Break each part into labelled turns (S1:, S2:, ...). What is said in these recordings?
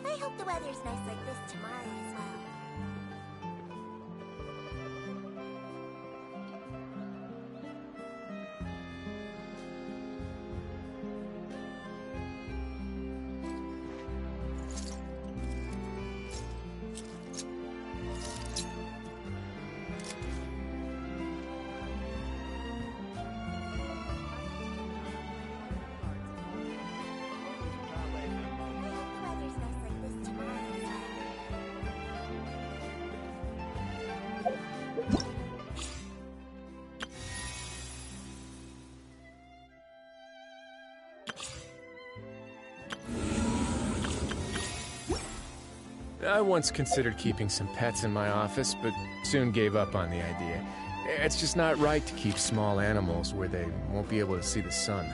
S1: I hope the weather's nice like this tomorrow as well.
S2: I once considered keeping some pets in my office, but soon gave up on the idea. It's just not right to keep small animals where they won't be able to see the sun.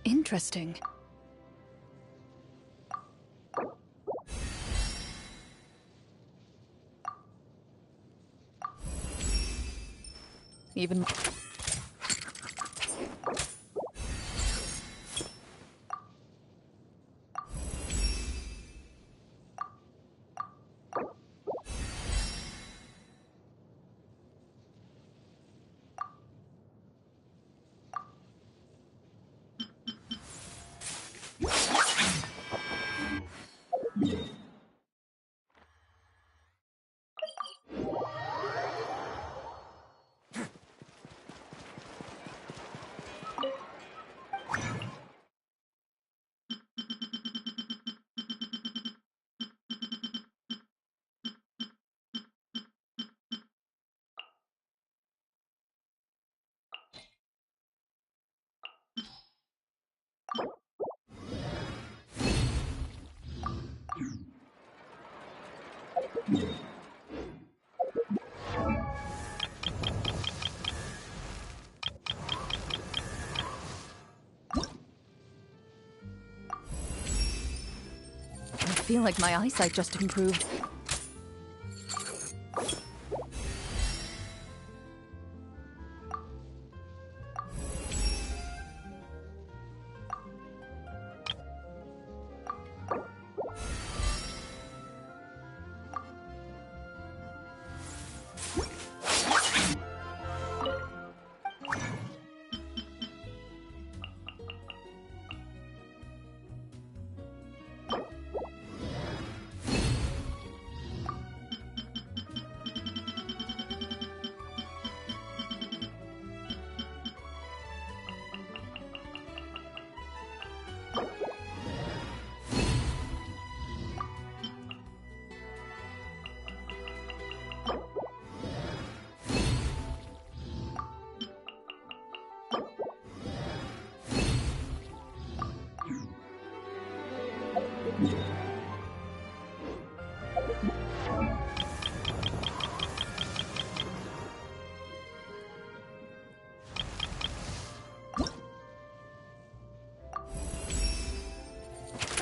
S3: Interesting. Even... I feel like my eyesight just improved.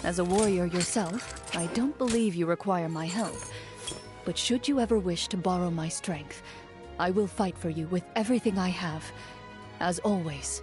S3: As a warrior yourself, I don't believe you require my help. But should you ever wish to borrow my strength, I will fight for you with everything I have, as always.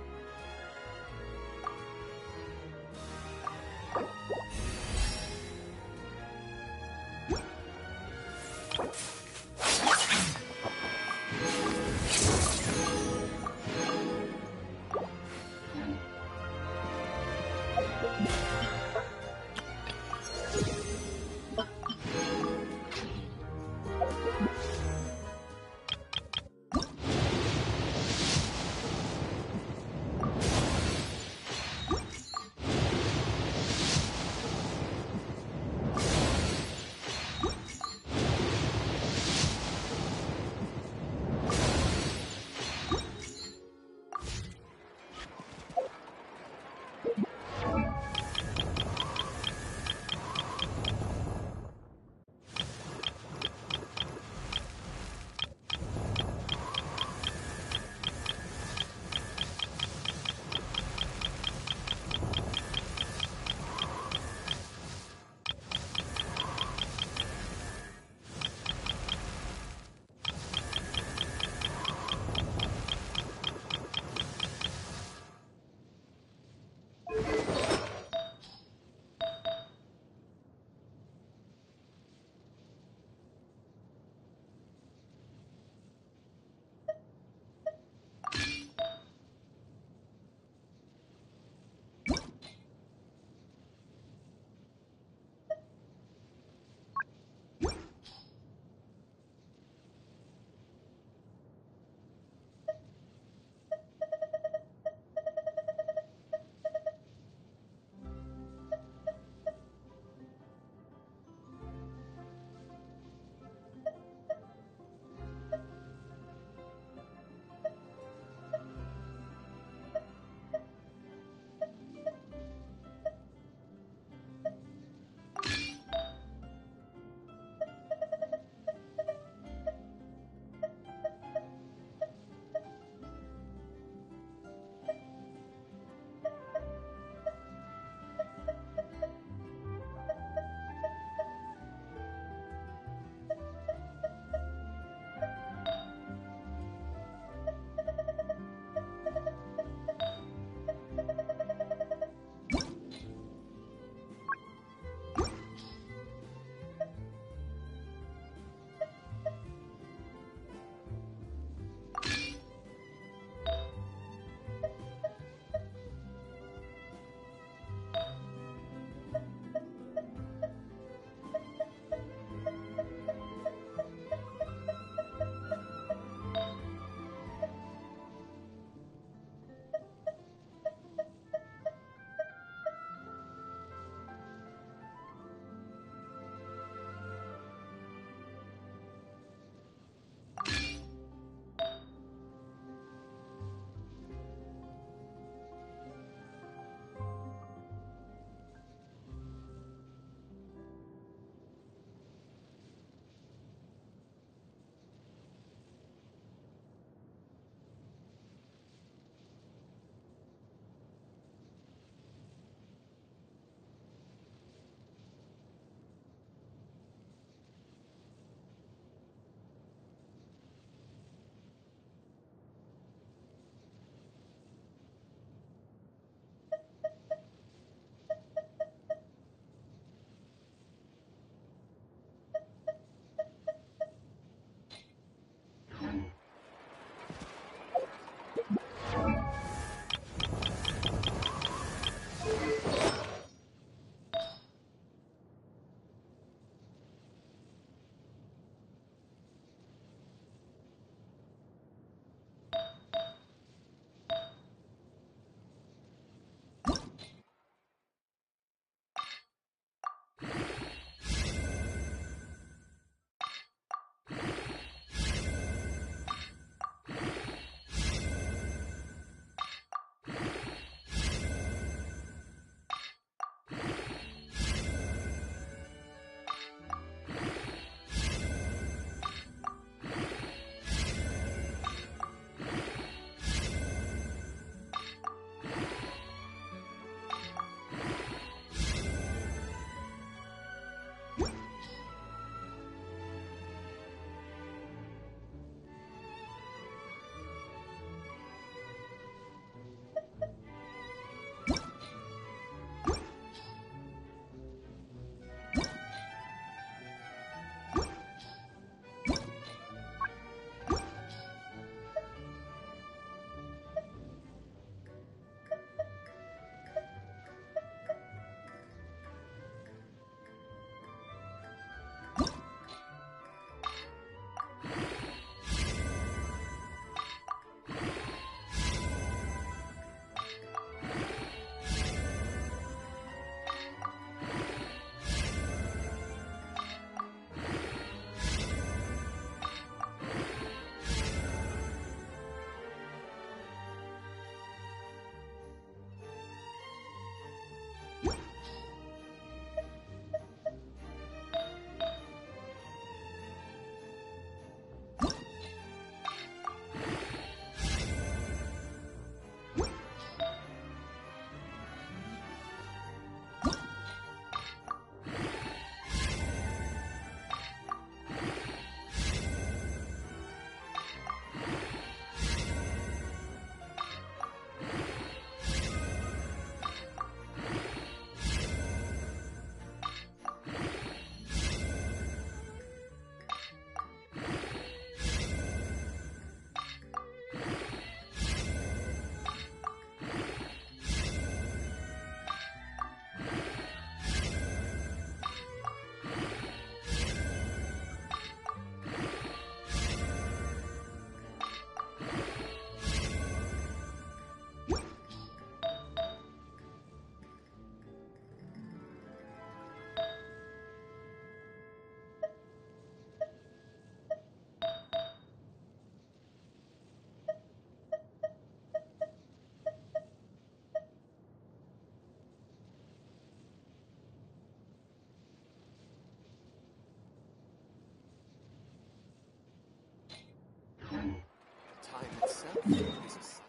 S2: Self is asleep.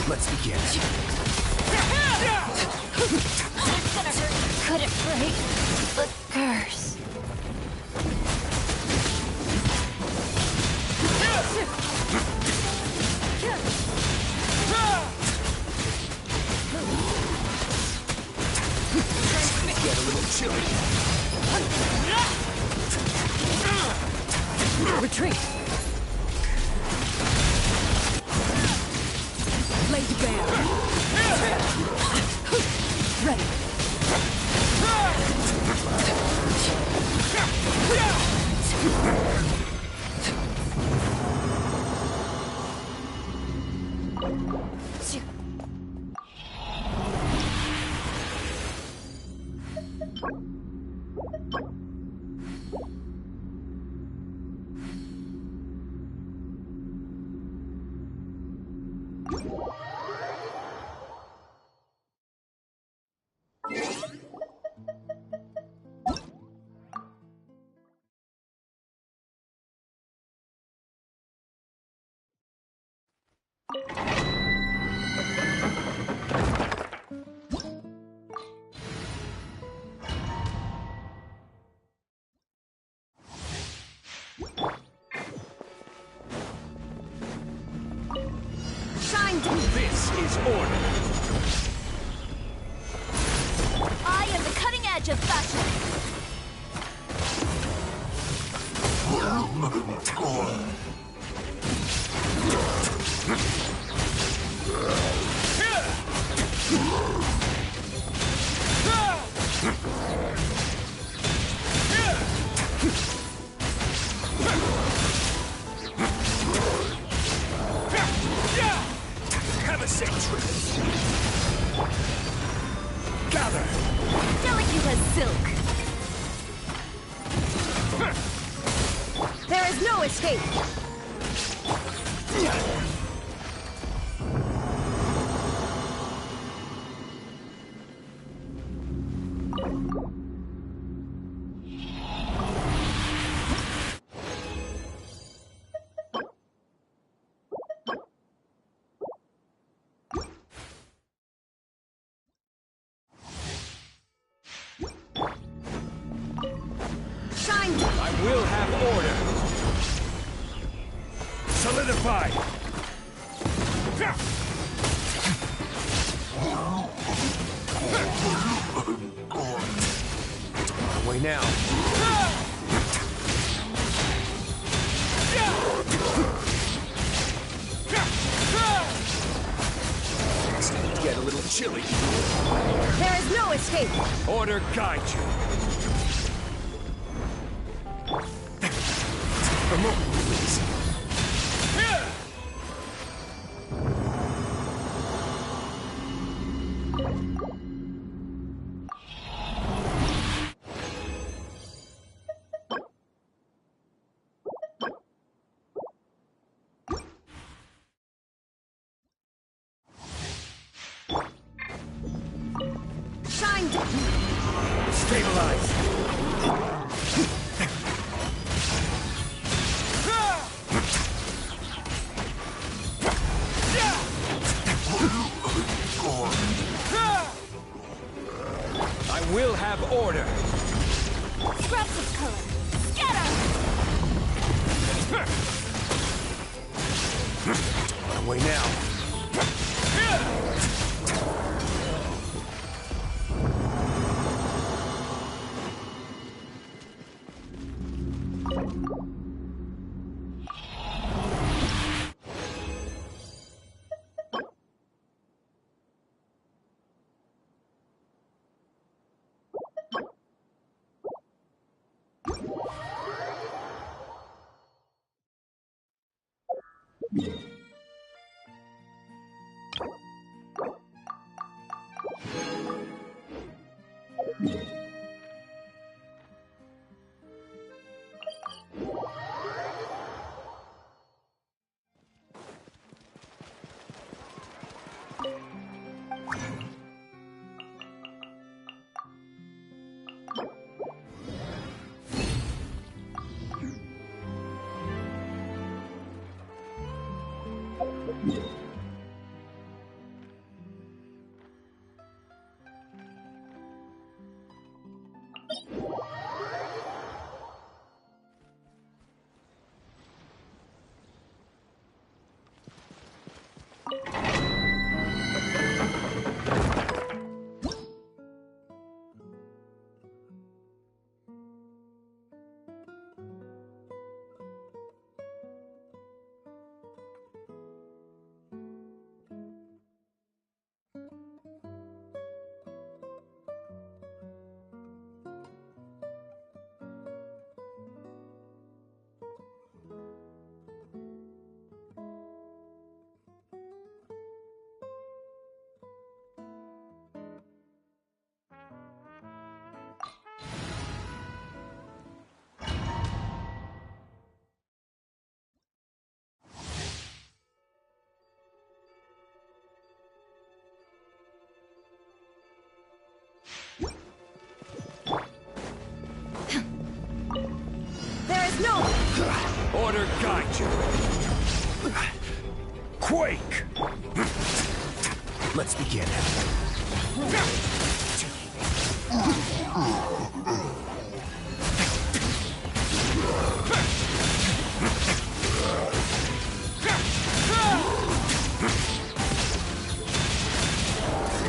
S4: Let's begin.
S3: It's gonna hurt. Could it break the curse?
S4: Get a little chilly.
S3: Retreat. Laid bare. Ready.
S4: This is order.
S1: I am the cutting edge of fashion.
S4: Have a safe trip. Gather.
S1: Delicate as silk. There is no escape.
S4: I will have order. Solidify.
S2: Way now.
S4: Get a little chilly.
S1: There is no escape.
S4: Order guide you.
S2: A moment, please.
S1: Shine down.
S4: Stabilize. I will have order.
S1: Scraps of color. Scatter.
S2: Way now.
S1: There is no...
S4: Order guide you. Quake.
S2: Let's begin.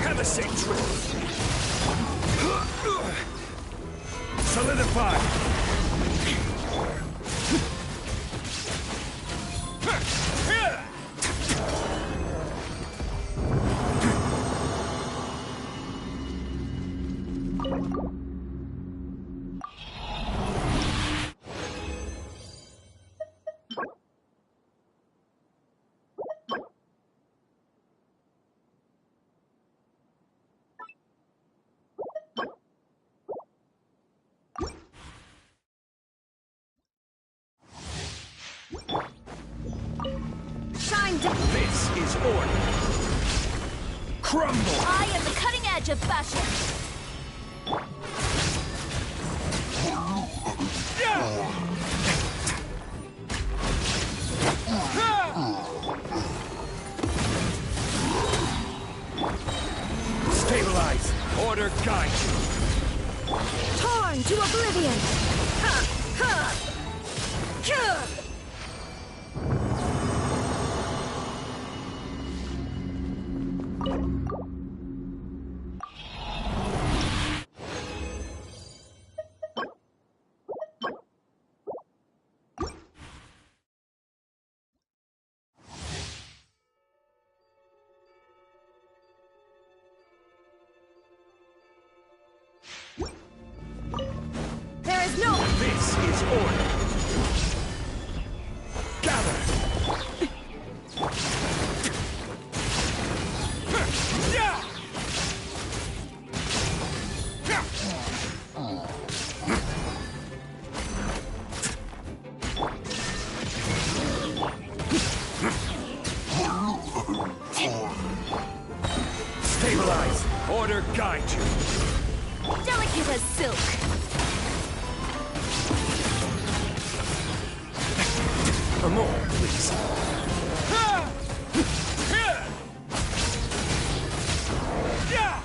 S4: Have a safe trip. Solidify.
S1: Shine down.
S4: This is order. Crumble.
S1: I am the cutting edge of fashion.
S4: Stabilize. Order guide you.
S1: Torn to oblivion. Ha! Ha! Kill!
S4: is order. Gather. Yeah. Stabilize. Order guide you.
S1: Delicate as silk.
S4: A moment, please. Yeah.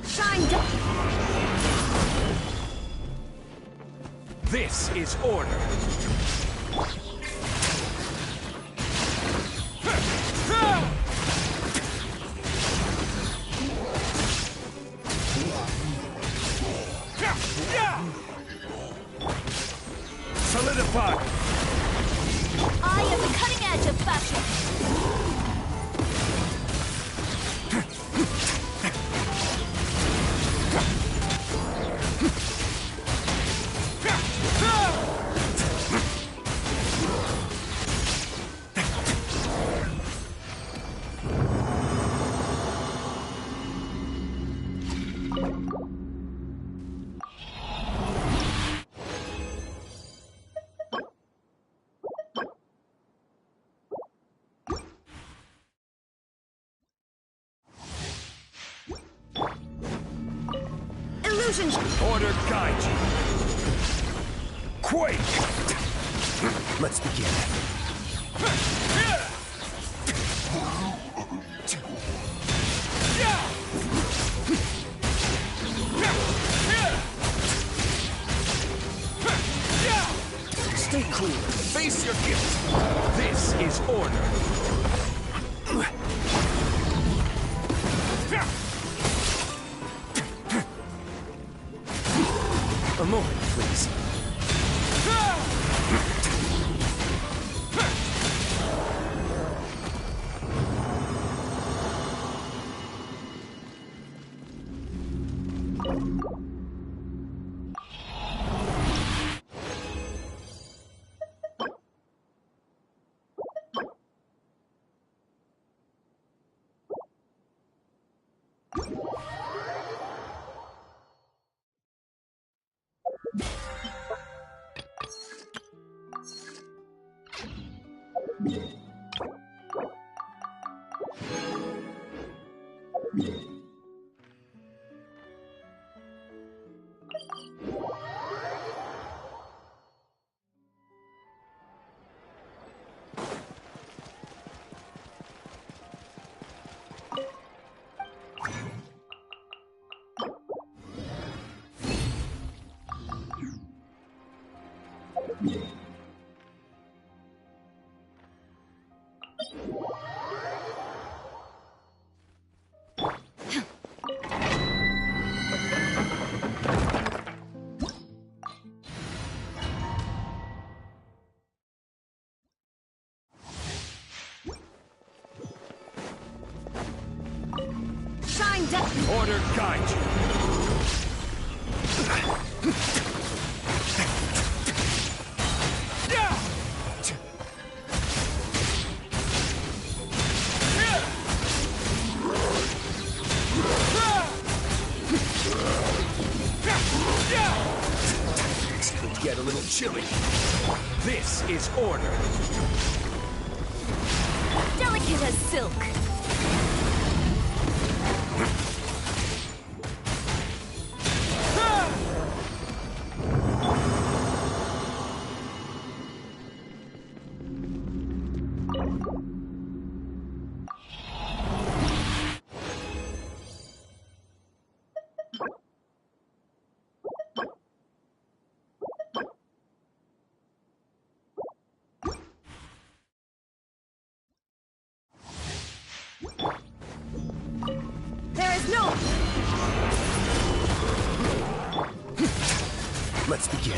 S1: Shine down.
S4: This is order. Solidify.
S1: I am the cutting edge of fashion. Illusion.
S4: Order guide you. Quake. Let's begin. Stay cool. Face your guilt. This is order. A moment, please.
S1: Shine down.
S4: Order guide you. Tactics could get a little chilly. This is order.
S1: Delicate as silk.
S4: Let's begin.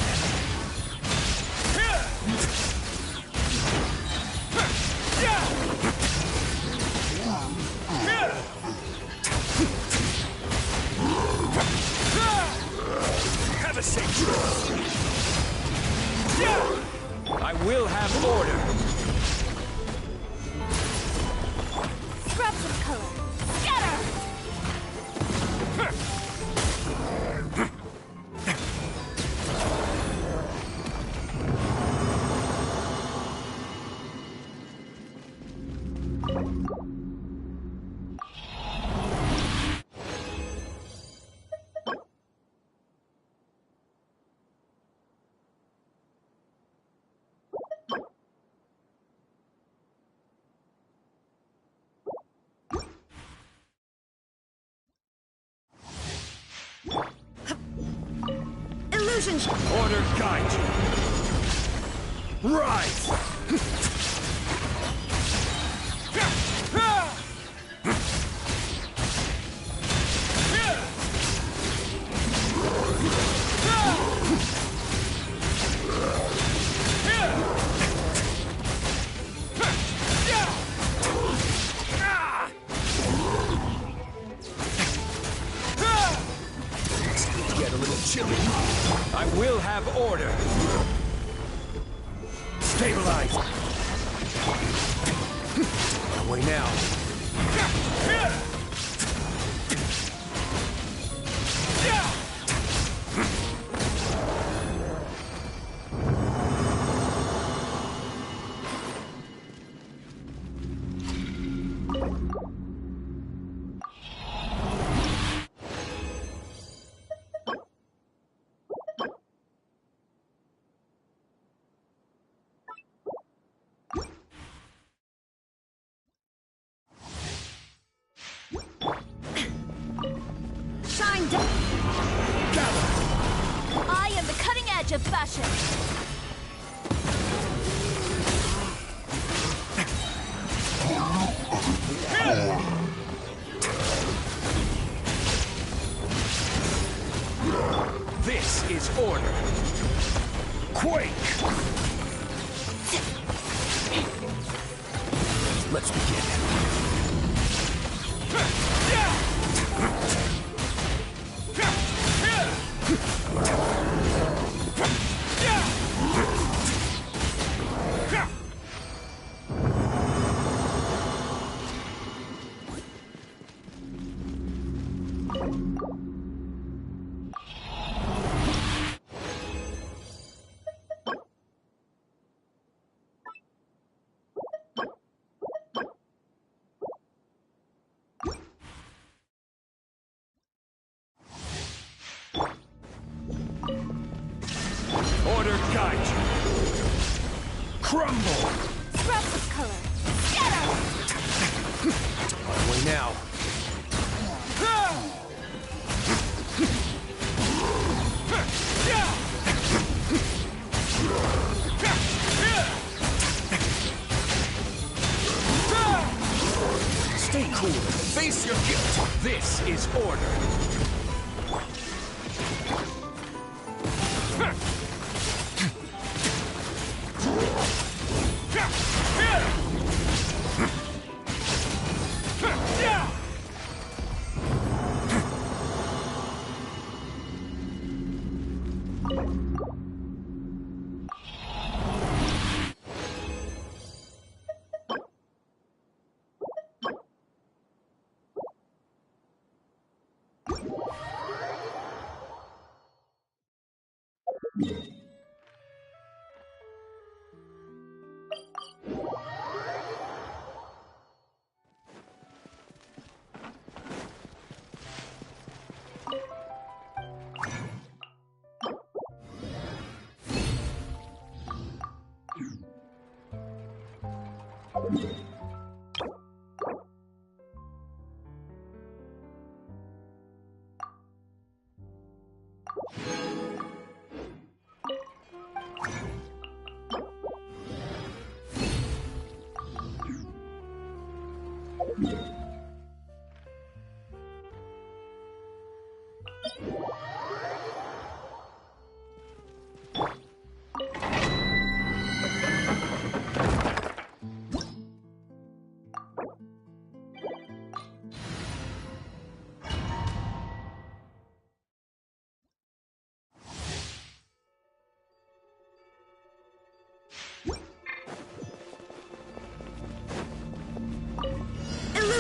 S4: Have a safe trip. I will have order.
S1: Scraps of color. Scatter! Illusion!
S4: Order guide you. Rise! Get a little chilly. I will have order. Stabilize. Away now.
S1: Shine down!
S4: Gather.
S1: I am the cutting edge of fashion!
S4: This is order. Quake! Let's begin. Order guide you. Crumble!
S1: Scraps of color. Scatter!
S4: Away now. Stay cool. Face your guilt. This is order.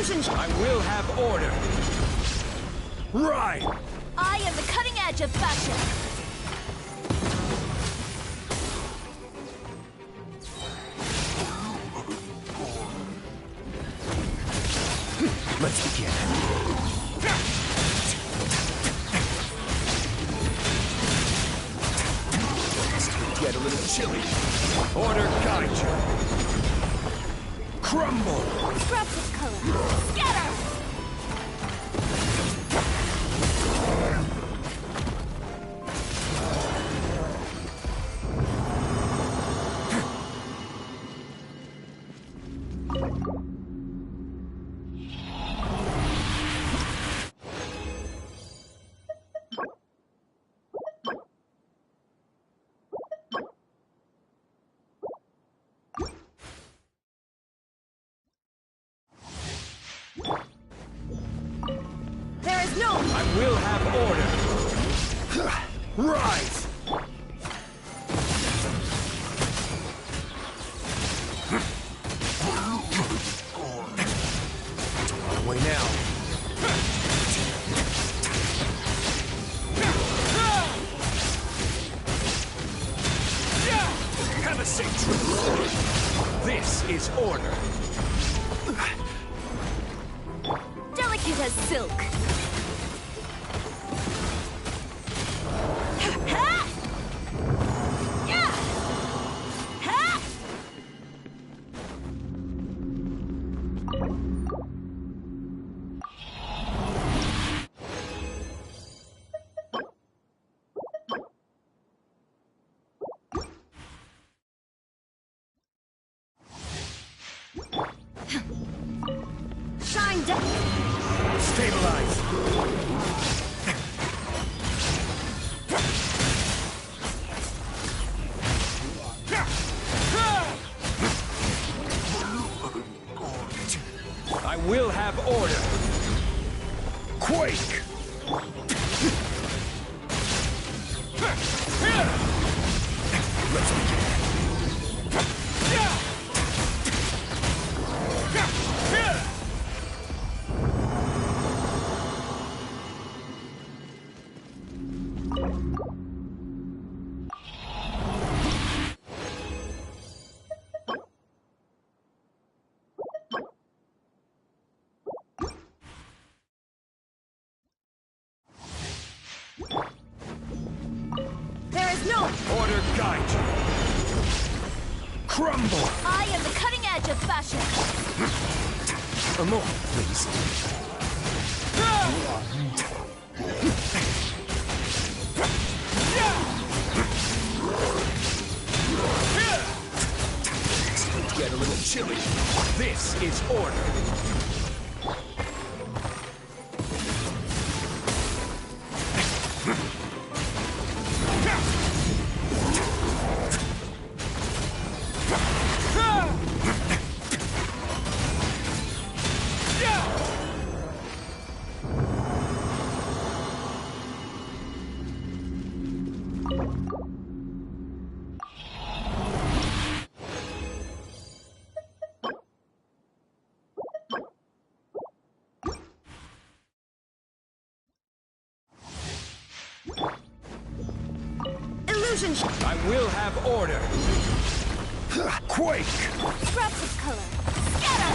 S1: Illusion!
S4: I will have order. Right!
S1: I am the cutting edge of fashion.
S4: Let's begin. Get a little chilly. Order guide you. Crumble!
S1: Scraps of color. Scatter! There is no...
S4: I will have order. Rise! On the way now. Have a safe trip. This is order.
S1: Delicate as silk. Ha! Yeah! Ha! Shine down.
S4: Stabilize. I will have order. Quake! Let's begin.
S1: There is no...
S4: Order guide you. Crumble!
S1: I am the cutting edge of fashion.
S4: A moment, please. Get a little chilly. This is order.
S1: Illusion!
S4: I will have order. Quake!
S1: Scraps of color. Scatter!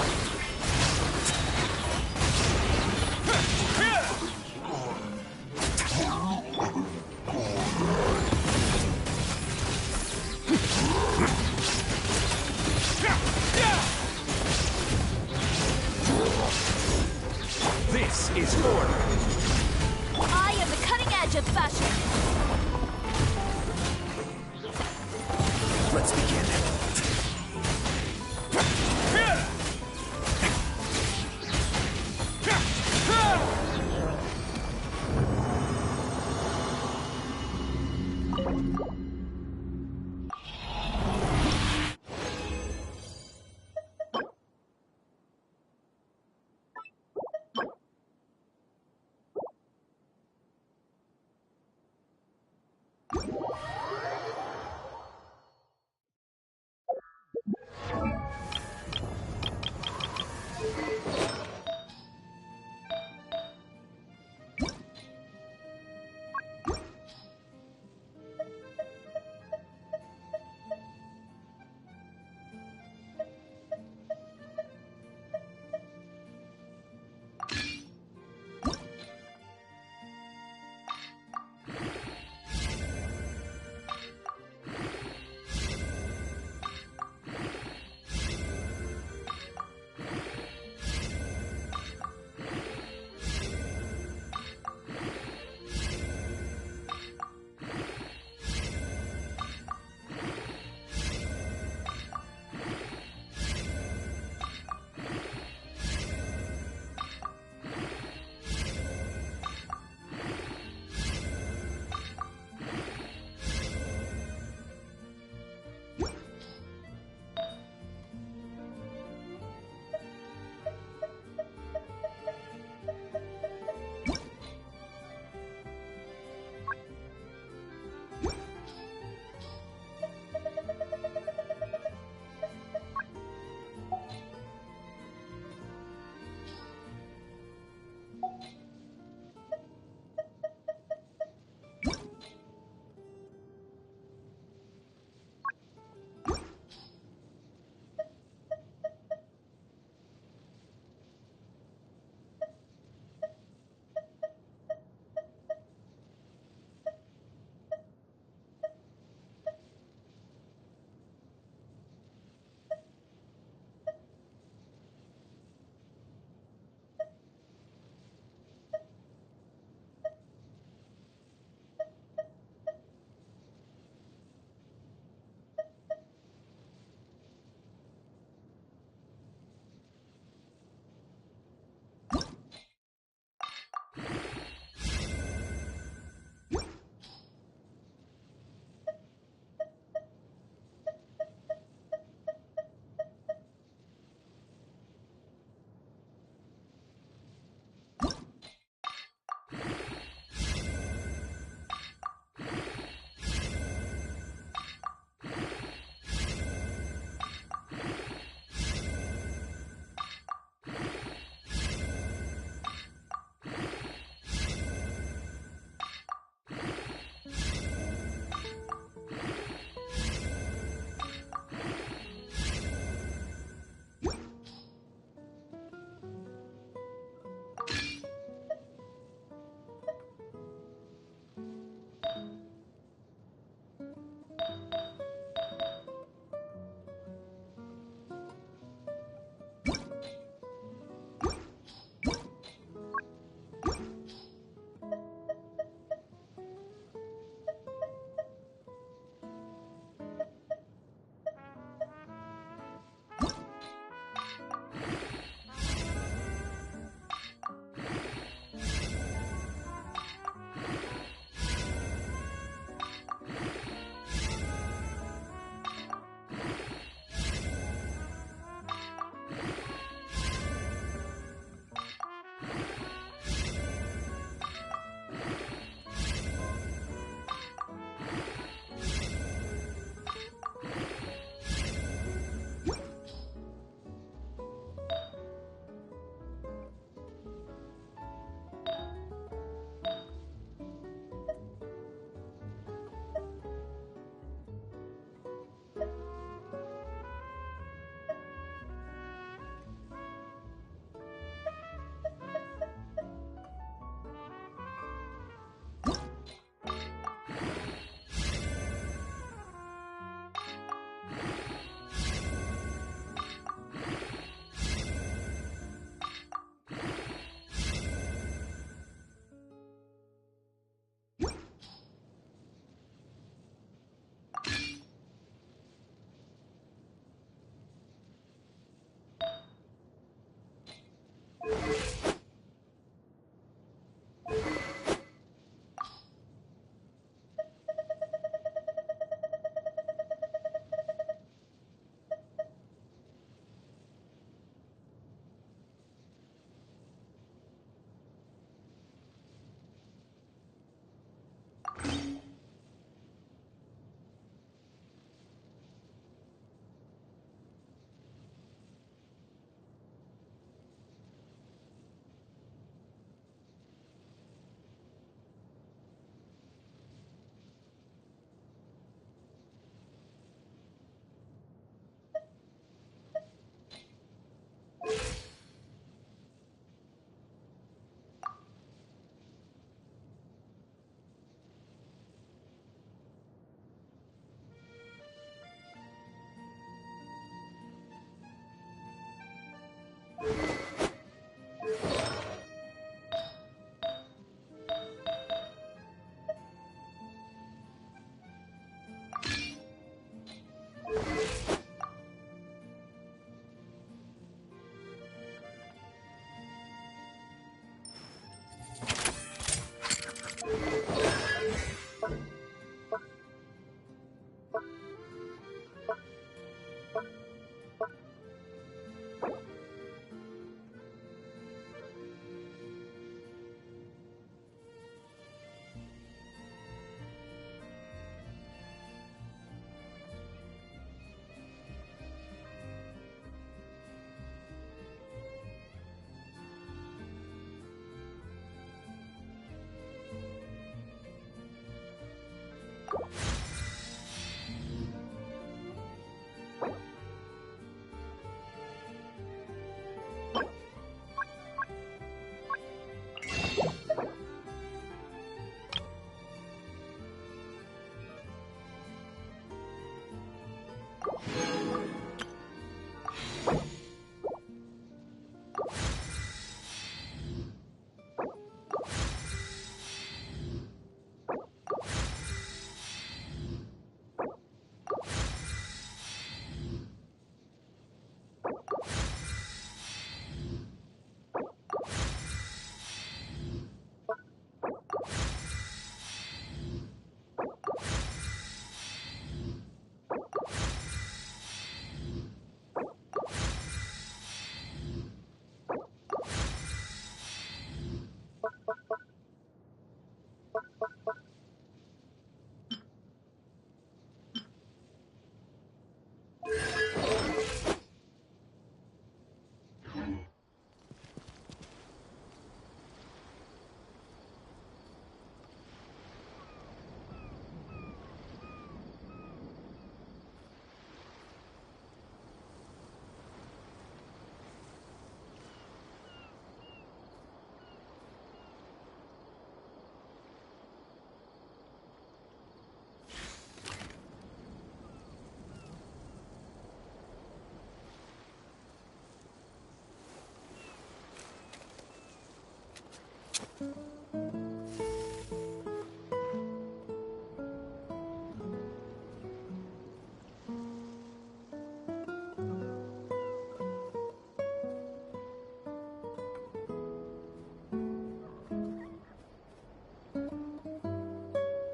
S4: This is order.
S1: I am the cutting edge of fashion.
S4: Let's begin.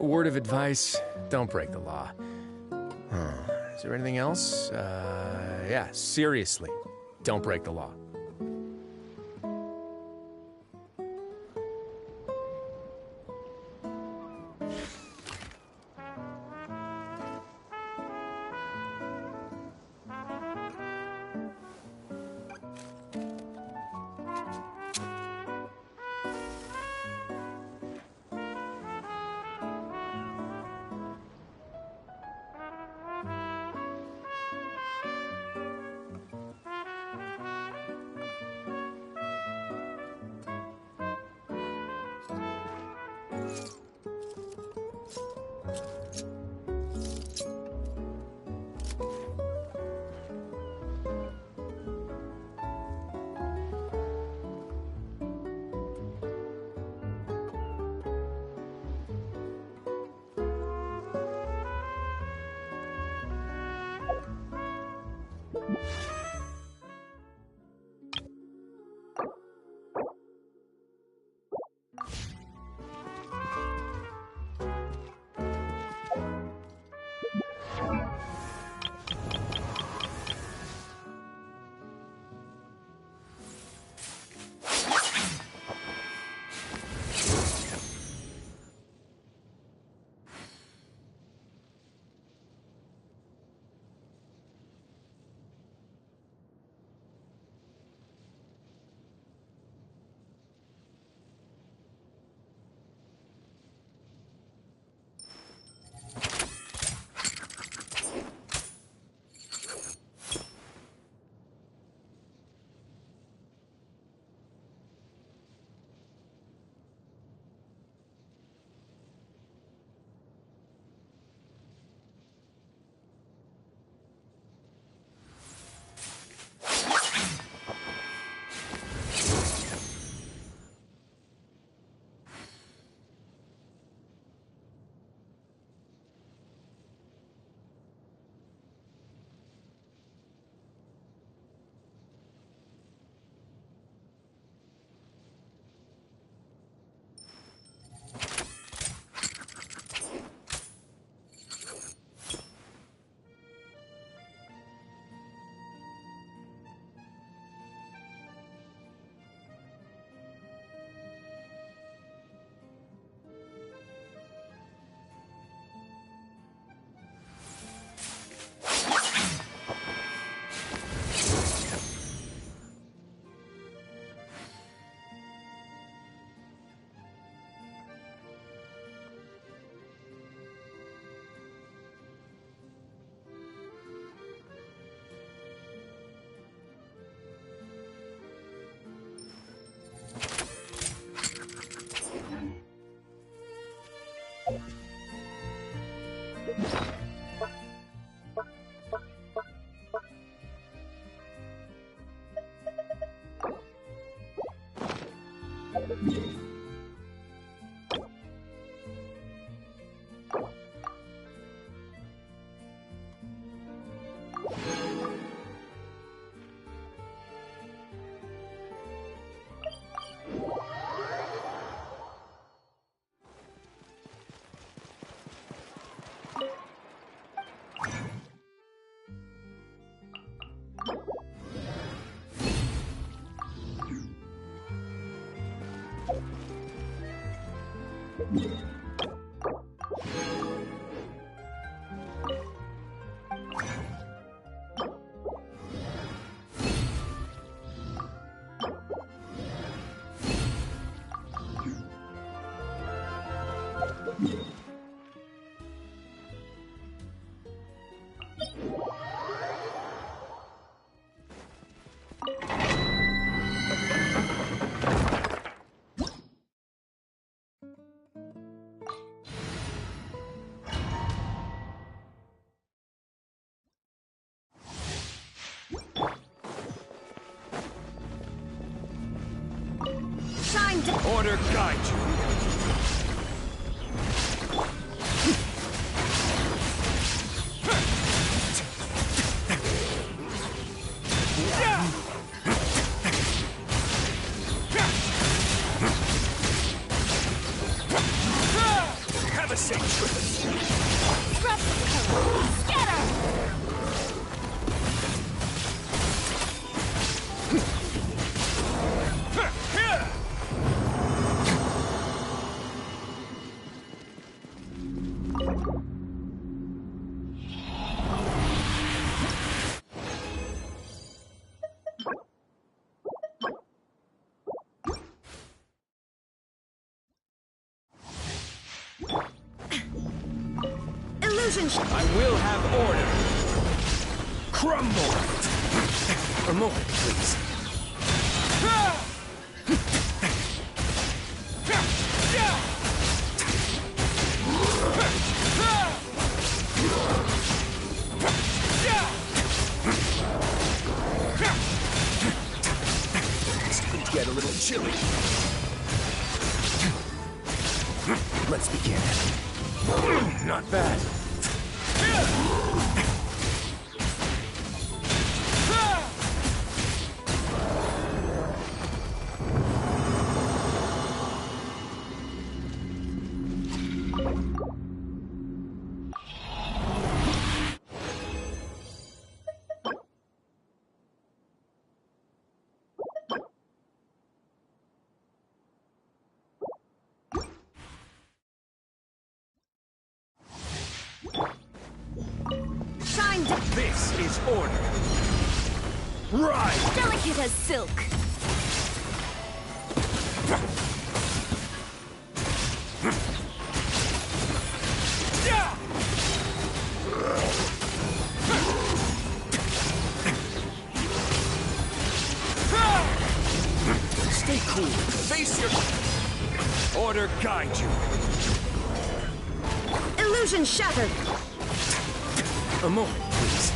S2: A word of advice, don't break the law. Is there anything else? Yeah, seriously, don't break the law.
S4: Order guide you. Have a seat.
S1: Illusion.
S4: I will have order. Crumble. A moment, please. It's going to get a little chilly. Let's begin.
S2: Not bad.
S1: Shine down.
S4: This is order. Right.
S1: Delicate as silk.
S4: Stay cool. Face your... Order guide you.
S1: Illusion shattered.
S4: A moment, please.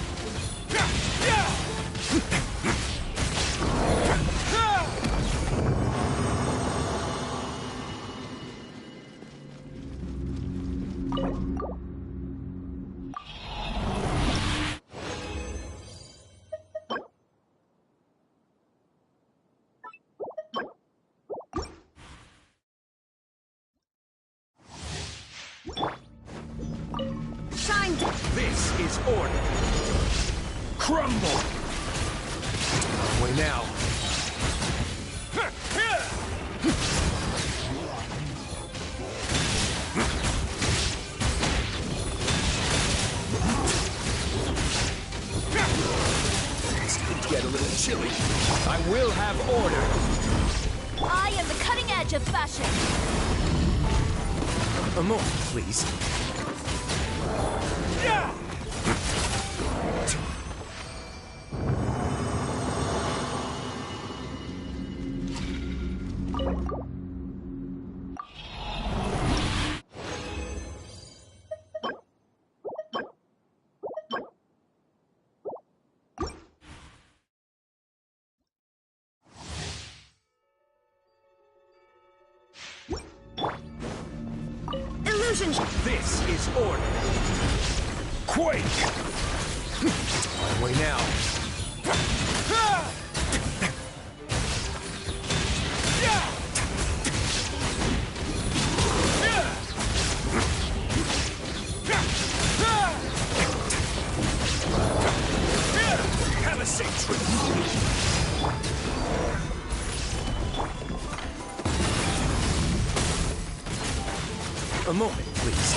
S1: Shine down.
S4: This is order. Crumble. Way now. It's going to get a little chilly. I will have order.
S1: I am the cutting edge of fashion.
S4: A moment, please.
S1: Illusion.
S4: This is order. Quake! Way now. Have a safe trip. A moment, please.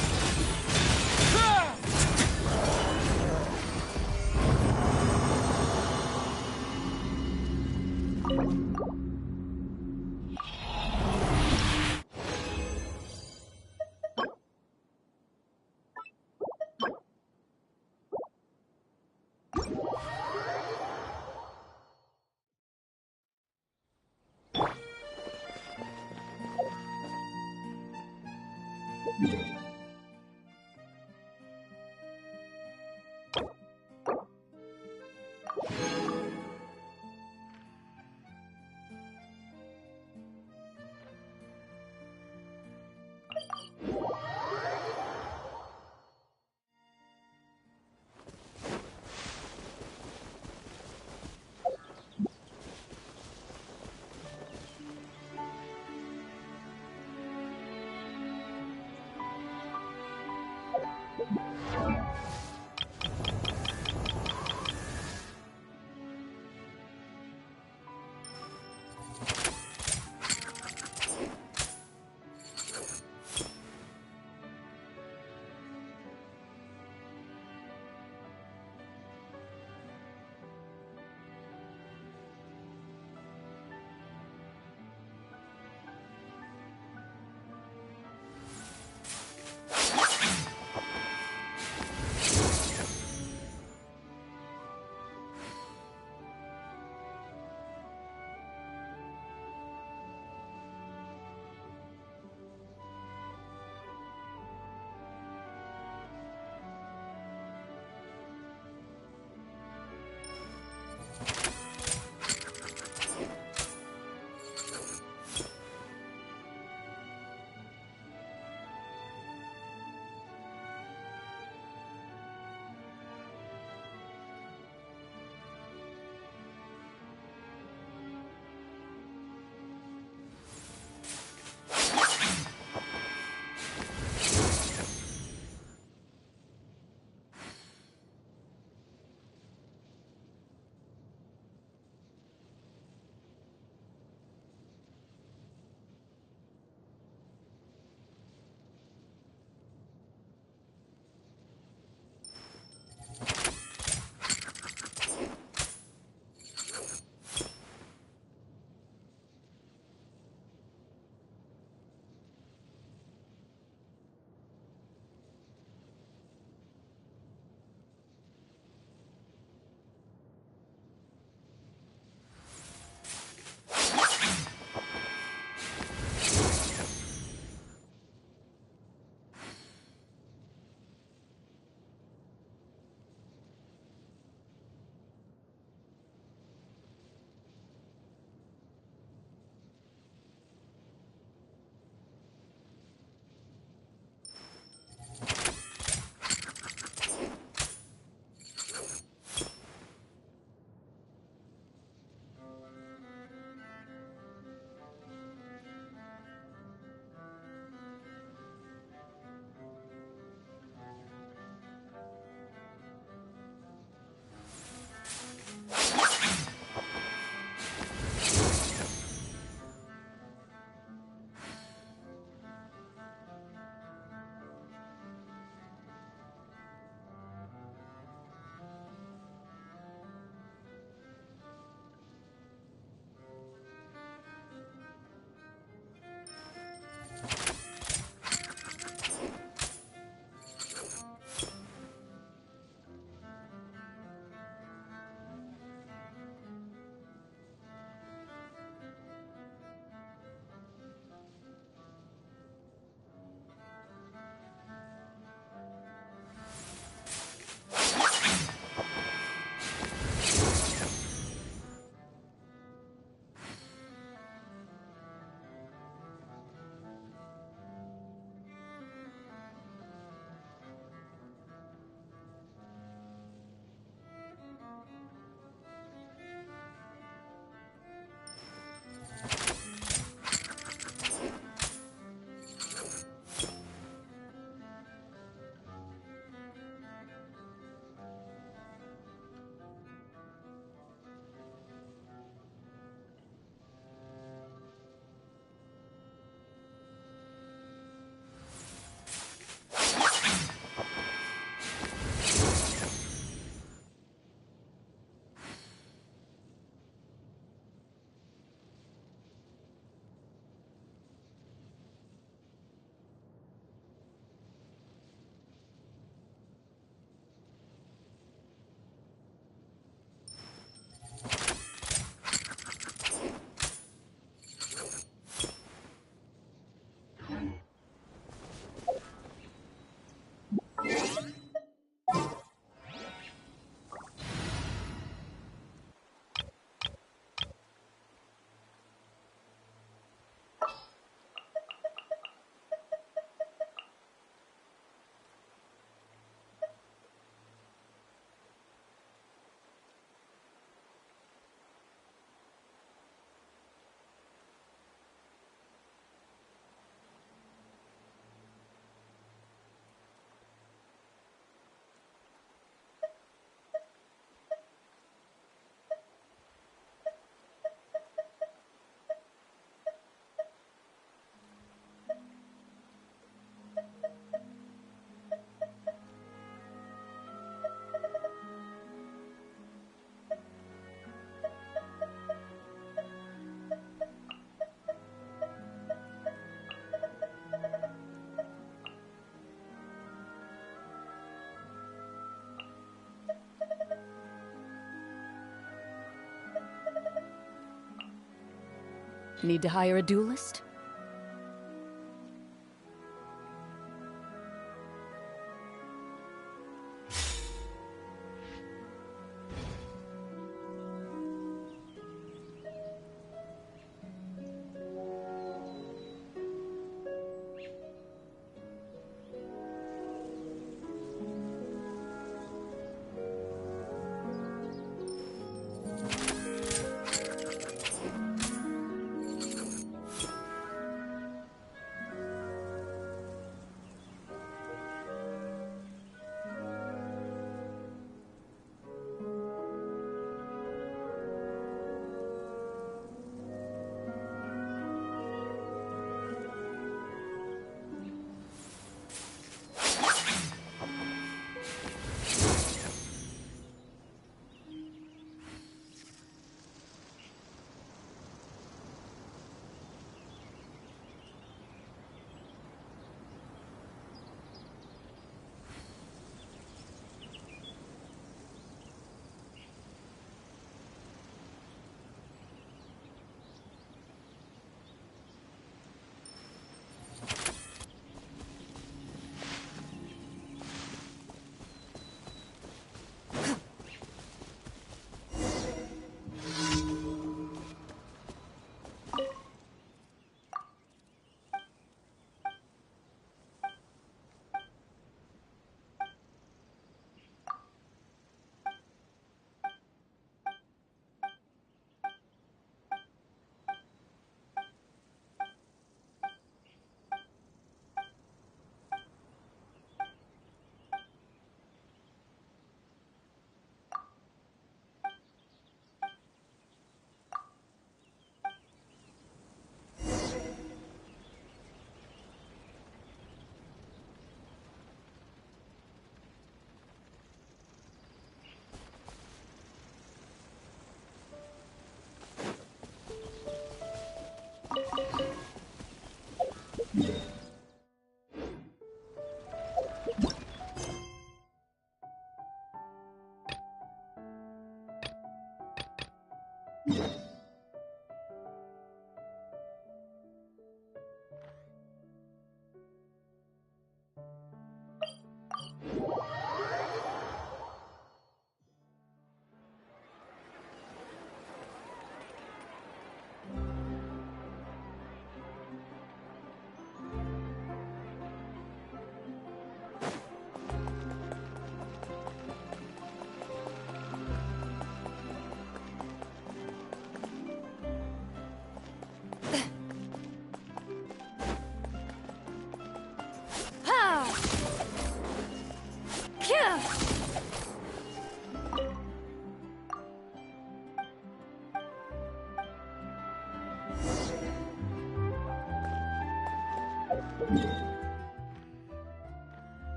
S3: Need to hire a duelist?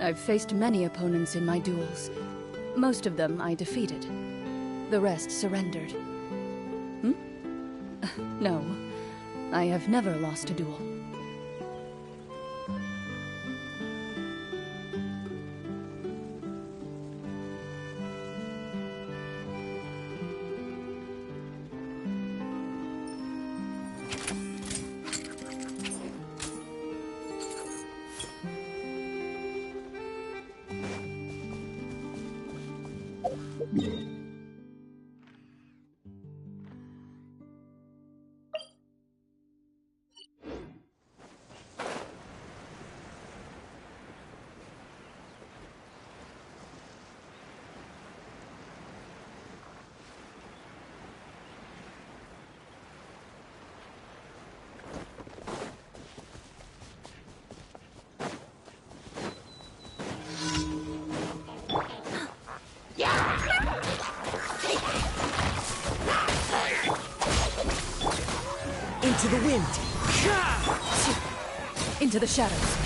S3: I've faced many opponents in my duels. Most of them I defeated. The rest surrendered. No, I have never lost a duel.
S5: Into the wind.
S3: Into the shadows.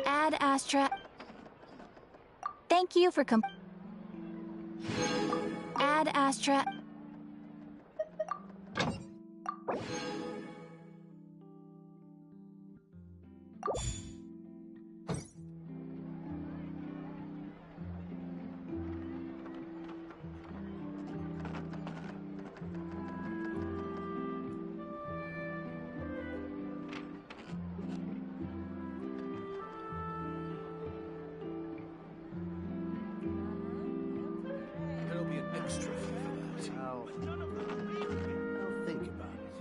S1: Ad Astra. Thank you for Ad Astra.
S4: There'll be an extra fee for that. I'll think about it.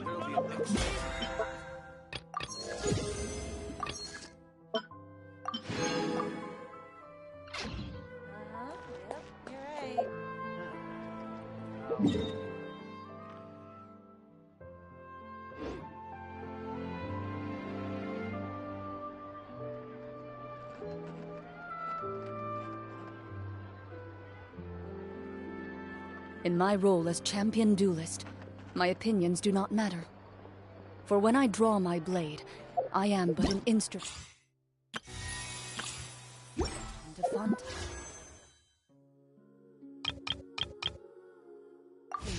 S4: There'll be an extra fee.
S3: In my role as champion duelist, my opinions do not matter. For when I draw my blade, I am but an instrument.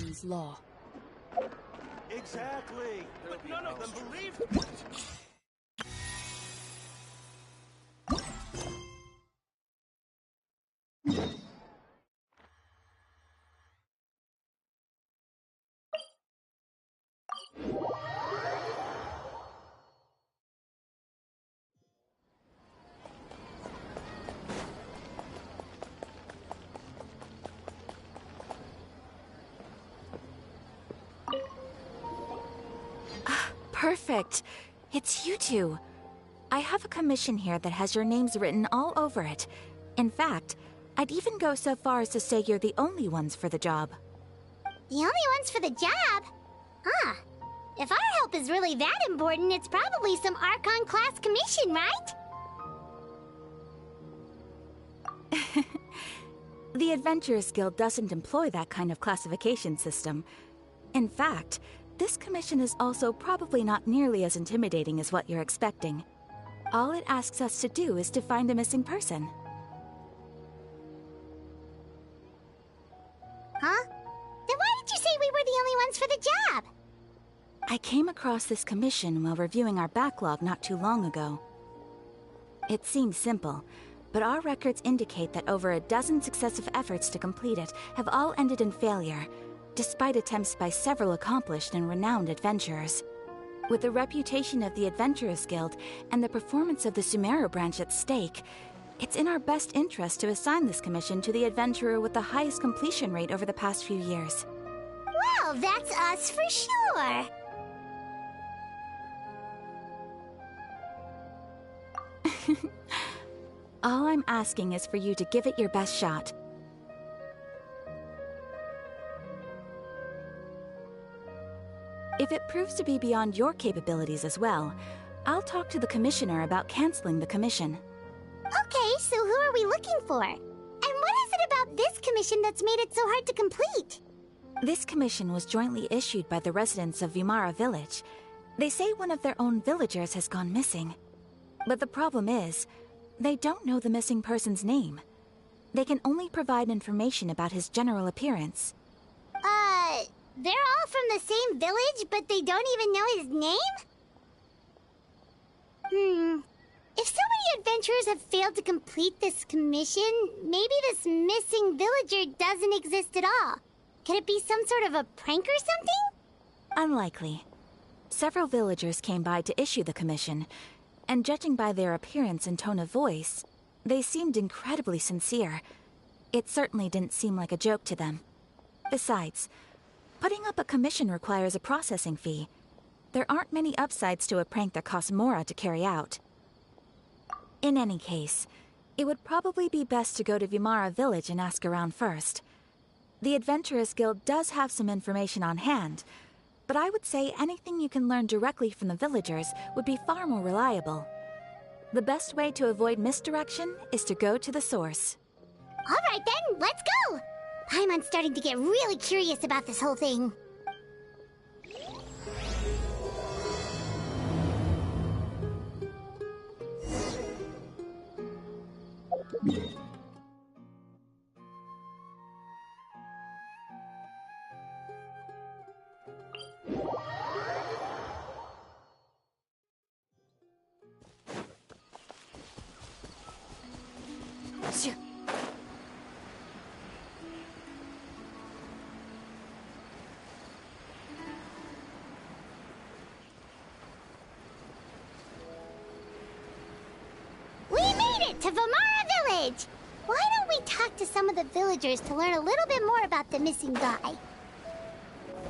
S3: Archon's law.
S6: Exactly. But none of them believed.
S7: Perfect. It's you two. I have a commission here that has your names written all over it. In fact, I'd even go so far as to say you're the only ones for the job.
S1: The only ones for the job? Huh. If our help is really that important, it's probably some Archon class commission, right?
S7: The Adventurers Guild doesn't employ that kind of classification system. In fact, this commission is also probably not nearly as intimidating as what you're expecting. All it asks us to do is to find a missing person.
S1: Huh? Then why did you say we were the only ones for the job?
S7: I came across this commission while reviewing our backlog not too long ago. It seems simple, but our records indicate that over a dozen successive efforts to complete it have all ended in failure, despite attempts by several accomplished and renowned adventurers. With the reputation of the Adventurers Guild and the performance of the Sumeru branch at stake, it's in our best interest to assign this commission to the adventurer with the highest completion rate over the past few years.
S1: Well, that's us for sure.
S7: All I'm asking is for you to give it your best shot. If it proves to be beyond your capabilities as well, I'll talk to the Commissioner about canceling the commission.
S1: Okay, so who are we looking for? And what is it about this commission that's made it so hard to complete?
S7: This commission was jointly issued by the residents of Vimara Village. They say one of their own villagers has gone missing. But the problem is, they don't know the missing person's name. They can only provide information about his general appearance.
S1: They're all from the same village, but they don't even know his name? If so many adventurers have failed to complete this commission, maybe this missing villager doesn't exist at all. Could it be some sort of a prank or something?
S7: Unlikely. Several villagers came by to issue the commission, and judging by their appearance and tone of voice, they seemed incredibly sincere. It certainly didn't seem like a joke to them. Besides, putting up a commission requires a processing fee. There aren't many upsides to a prank that costs Mora to carry out. In any case, it would probably be best to go to Vimara Village and ask around first. The Adventurers Guild does have some information on hand, but I would say anything you can learn directly from the villagers would be far more reliable. The best way to avoid misdirection is to go to the source.
S1: All right then, let's go! I'm starting to get really curious about this whole thing. To Vimara Village! Why don't we talk to some of the villagers to learn a little bit more about the missing guy?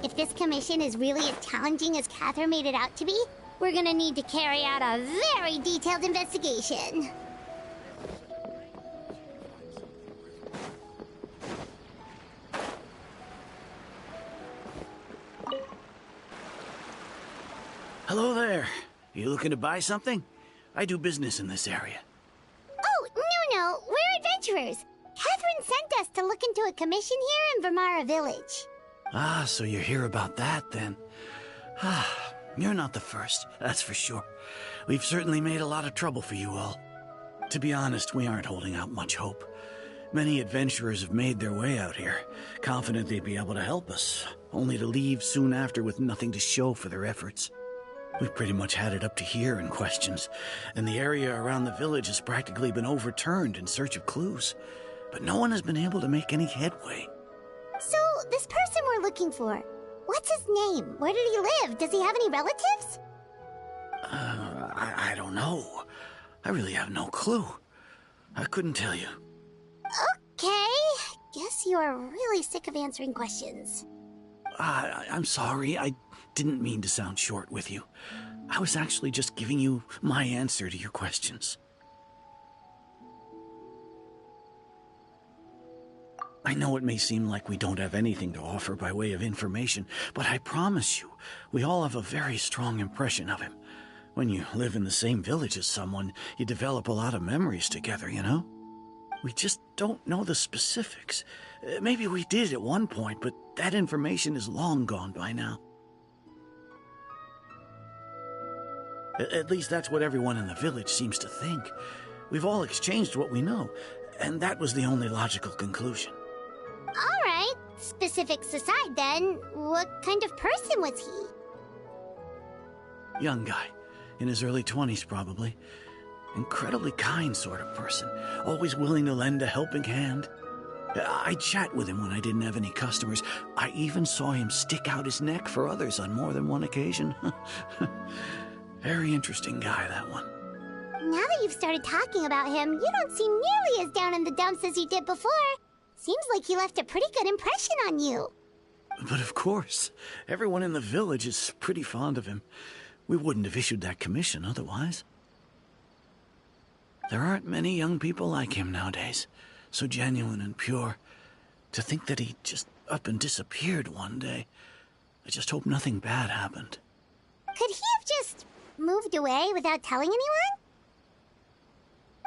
S1: If this commission is really as challenging as Catherine made it out to be, we're gonna need to carry out a very detailed investigation.
S6: Hello there. You looking to buy something? I do business in this area.
S1: No, we're adventurers. Catherine sent us to look into a commission here in Vimara Village.
S6: Ah, so you're here about that, then. You're not the first, that's for sure. We've certainly made a lot of trouble for you all. To be honest, we aren't holding out much hope. Many adventurers have made their way out here, confident they'd be able to help us, only to leave soon after with nothing to show for their efforts. We've pretty much had it up to here in questions, and the area around the village has practically been overturned in search of clues. But no one has been able to make any headway.
S1: So, this person we're looking for, what's his name? Where did he live? Does he have any relatives?
S6: I don't know. I really have no clue. I couldn't tell you.
S1: Okay, guess you are really sick of answering questions.
S6: I'm sorry, I didn't mean to sound short with you. I was actually just giving you my answer to your questions. I know it may seem like we don't have anything to offer by way of information, but I promise you, we all have a very strong impression of him. When you live in the same village as someone, you develop a lot of memories together, you know? We just don't know the specifics. Maybe we did at one point, but that information is long gone by now. At least that's what everyone in the village seems to think. We've all exchanged what we know, and that was the only logical conclusion.
S1: All right, specifics aside then, what kind of person was he?
S6: Young guy, in his early 20s probably. Incredibly kind sort of person, always willing to lend a helping hand. I'd chat with him when I didn't have any customers. I even saw him stick out his neck for others on more than one occasion. Very interesting guy, that one.
S1: Now that you've started talking about him, you don't seem nearly as down in the dumps as you did before. Seems like he left a pretty good impression on you.
S6: But of course, everyone in the village is pretty fond of him. We wouldn't have issued that commission otherwise. There aren't many young people like him nowadays, so genuine and pure. To think that he just up and disappeared one day. I just hope nothing bad happened.
S1: Could he have just moved away without telling anyone?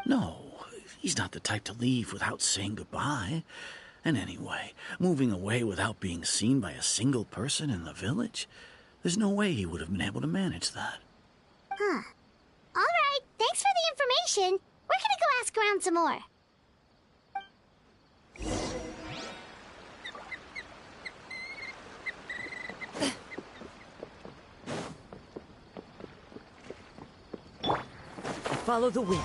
S6: No, he's not the type to leave without saying goodbye. And anyway, moving away without being seen by a single person in the village, there's no way he would have been able to manage that.
S1: Huh. All right, thanks for the information. We're gonna go ask around some more.
S5: Follow the wind.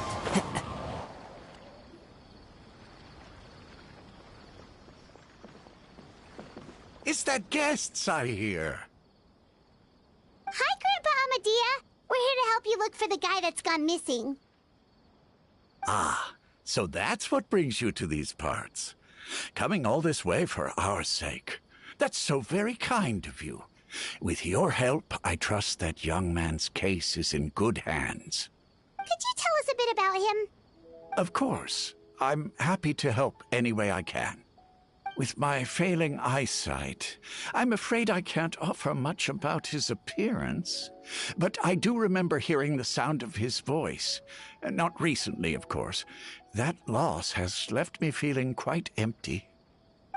S8: It's that guests I hear.
S1: Hi, Grandpa Amadea. We're here to help you look for the guy that's gone missing.
S8: Ah, so that's what brings you to these parts. Coming all this way for our sake. That's so very kind of you. With your help, I trust that young man's case is in good hands.
S1: Could you tell us a bit about him?
S8: Of course. I'm happy to help any way I can. With my failing eyesight, I'm afraid I can't offer much about his appearance. But I do remember hearing the sound of his voice. Not recently, of course. That loss has left me feeling quite empty.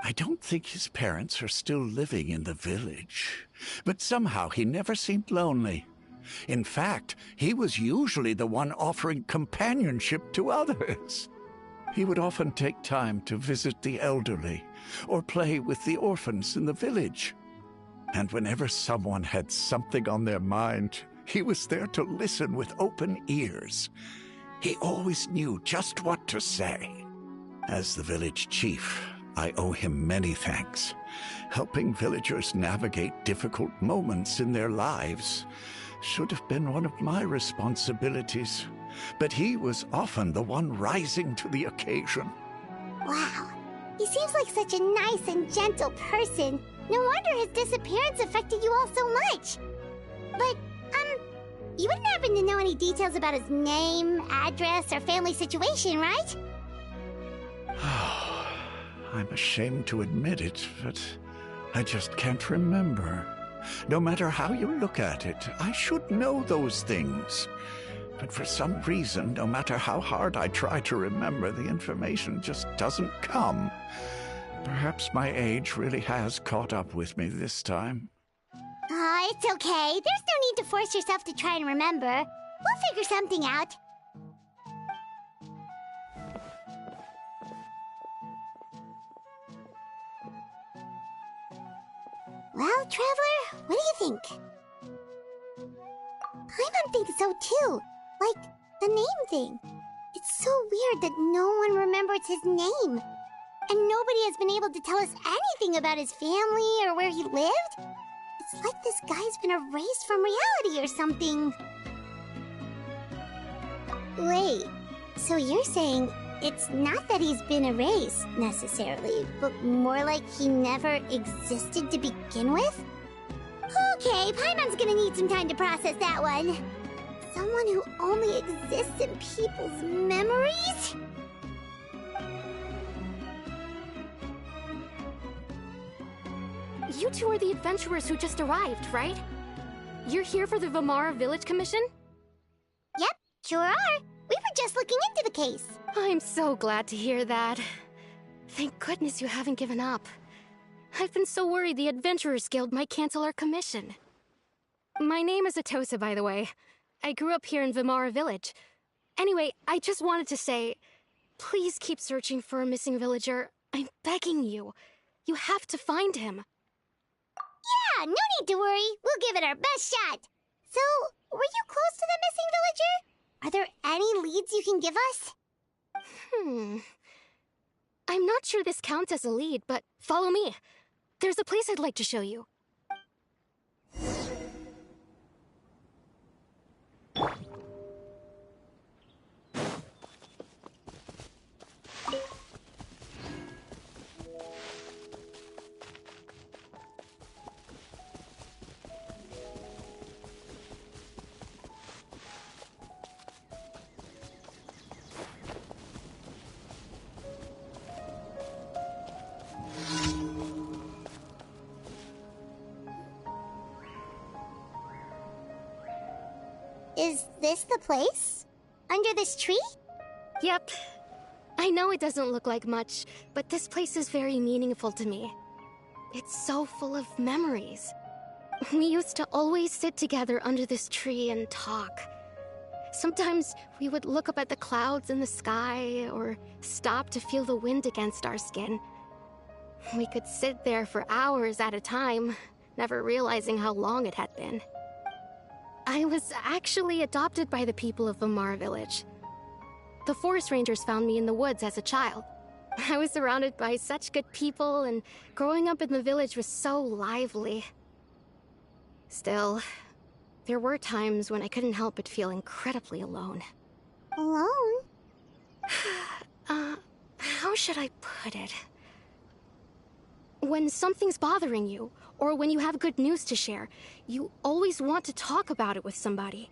S8: I don't think his parents are still living in the village. But somehow he never seemed lonely. In fact, he was usually the one offering companionship to others. He would often take time to visit the elderly or play with the orphans in the village. And whenever someone had something on their mind, he was there to listen with open ears. He always knew just what to say. As the village chief, I owe him many thanks. Helping villagers navigate difficult moments in their lives should have been one of my responsibilities. But he was often the one rising to the occasion.
S1: Wow. He seems like such a nice and gentle person. No wonder his disappearance affected you all so much. But, you wouldn't happen to know any details about his name, address, or family situation, right?
S8: I'm ashamed to admit it, but I just can't remember. No matter how you look at it, I should know those things. But for some reason, no matter how hard I try to remember, the information just doesn't come. Perhaps my age really has caught up with me this time.
S1: It's okay. There's no need to force yourself to try and remember. We'll figure something out. Well, Traveler, what do you think? Paimon thinks so too. Like, the name thing. It's so weird that no one remembers his name. And nobody has been able to tell us anything about his family or where he lived. It's like this guy's been erased from reality or something. Wait, so you're saying it's not that he's been erased, necessarily, but more like he never existed to begin with? Okay, Paimon's gonna need some time to process that one. Someone who only exists in people's memories?
S9: You two are the adventurers who just arrived, right? You're here for the Vamara Village Commission?
S1: Yep, sure are. We were just looking into the case.
S9: I'm so glad to hear that. Thank goodness you haven't given up. I've been so worried the Adventurers Guild might cancel our commission. My name is Atosa, by the way. I grew up here in Vamara Village. Anyway, I just wanted to say, please keep searching for a missing villager. I'm begging you. You have to find him.
S1: Yeah, no need to worry. We'll give it our best shot. So, were you close to the missing villager? Are there any leads you can give us?
S9: I'm not sure this counts as a lead, but follow me. There's a place I'd like to show you.
S1: Is this the place? Under this tree?
S9: Yep. I know it doesn't look like much, but this place is very meaningful to me. It's so full of memories. We used to always sit together under this tree and talk. Sometimes we would look up at the clouds in the sky, or stop to feel the wind against our skin. We could sit there for hours at a time, never realizing how long it had been. I was actually adopted by the people of Vamara Village. The forest rangers found me in the woods as a child. I was surrounded by such good people, and growing up in the village was so lively. Still, there were times when I couldn't help but feel incredibly alone.
S1: Alone?
S9: How should I put it? When something's bothering you, or when you have good news to share, you always want to talk about it with somebody.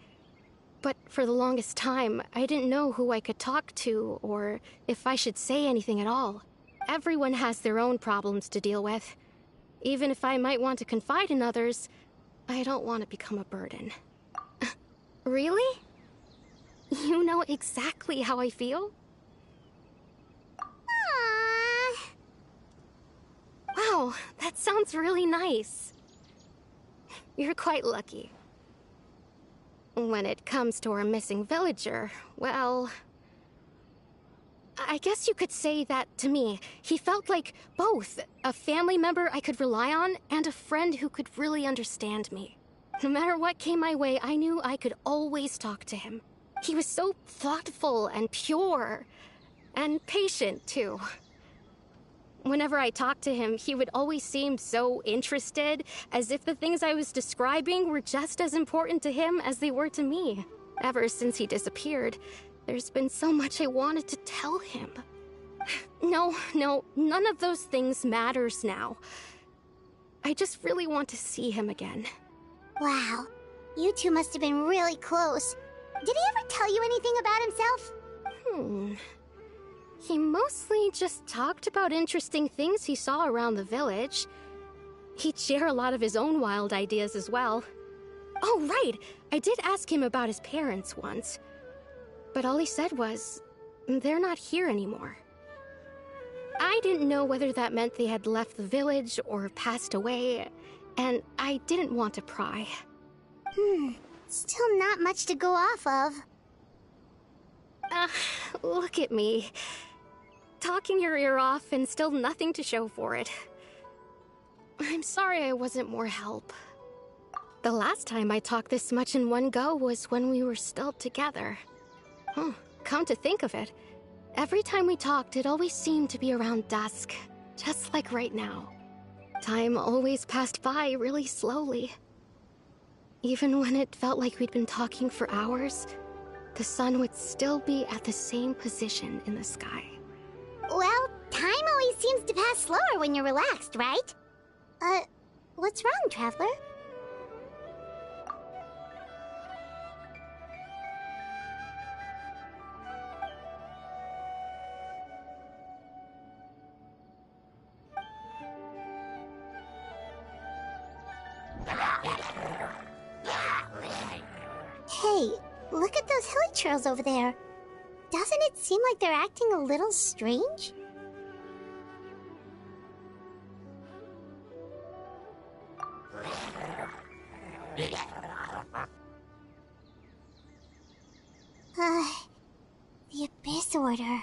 S9: But for the longest time, I didn't know who I could talk to, or if I should say anything at all. Everyone has their own problems to deal with. Even if I might want to confide in others, I don't want to become a burden. Really? You know exactly how I feel?
S1: Aww.
S9: Wow, that sounds really nice. You're quite lucky. When it comes to our missing villager, well, I guess you could say that to me. He felt like both a family member I could rely on and a friend who could really understand me. No matter what came my way, I knew I could always talk to him. He was so thoughtful and pure, and patient too. Whenever I talked to him, he would always seem so interested, as if the things I was describing were just as important to him as they were to me. Ever since he disappeared, there's been so much I wanted to tell him. No, none of those things matters now. I just really want to see him again.
S1: Wow, you two must have been really close. Did he ever tell you anything about himself?
S9: He mostly just talked about interesting things he saw around the village. He'd share a lot of his own wild ideas as well. Oh, right! I did ask him about his parents once. But all he said was, they're not here anymore. I didn't know whether that meant they had left the village or passed away, and I didn't want to pry.
S1: Still not much to go off of.
S9: Look at me. Talking your ear off and still nothing to show for it. I'm sorry I wasn't more help. The last time I talked this much in one go was when we were still together. Come to think of it, every time we talked, it always seemed to be around dusk, just like right now. Time always passed by really slowly. Even when it felt like we'd been talking for hours, the sun would still be at the same position in the sky.
S1: Well, time always seems to pass slower when you're relaxed, right? What's wrong, Traveler? Hey, look at those hilly trails over there. Doesn't it seem like they're acting a little strange? The Abyss Order.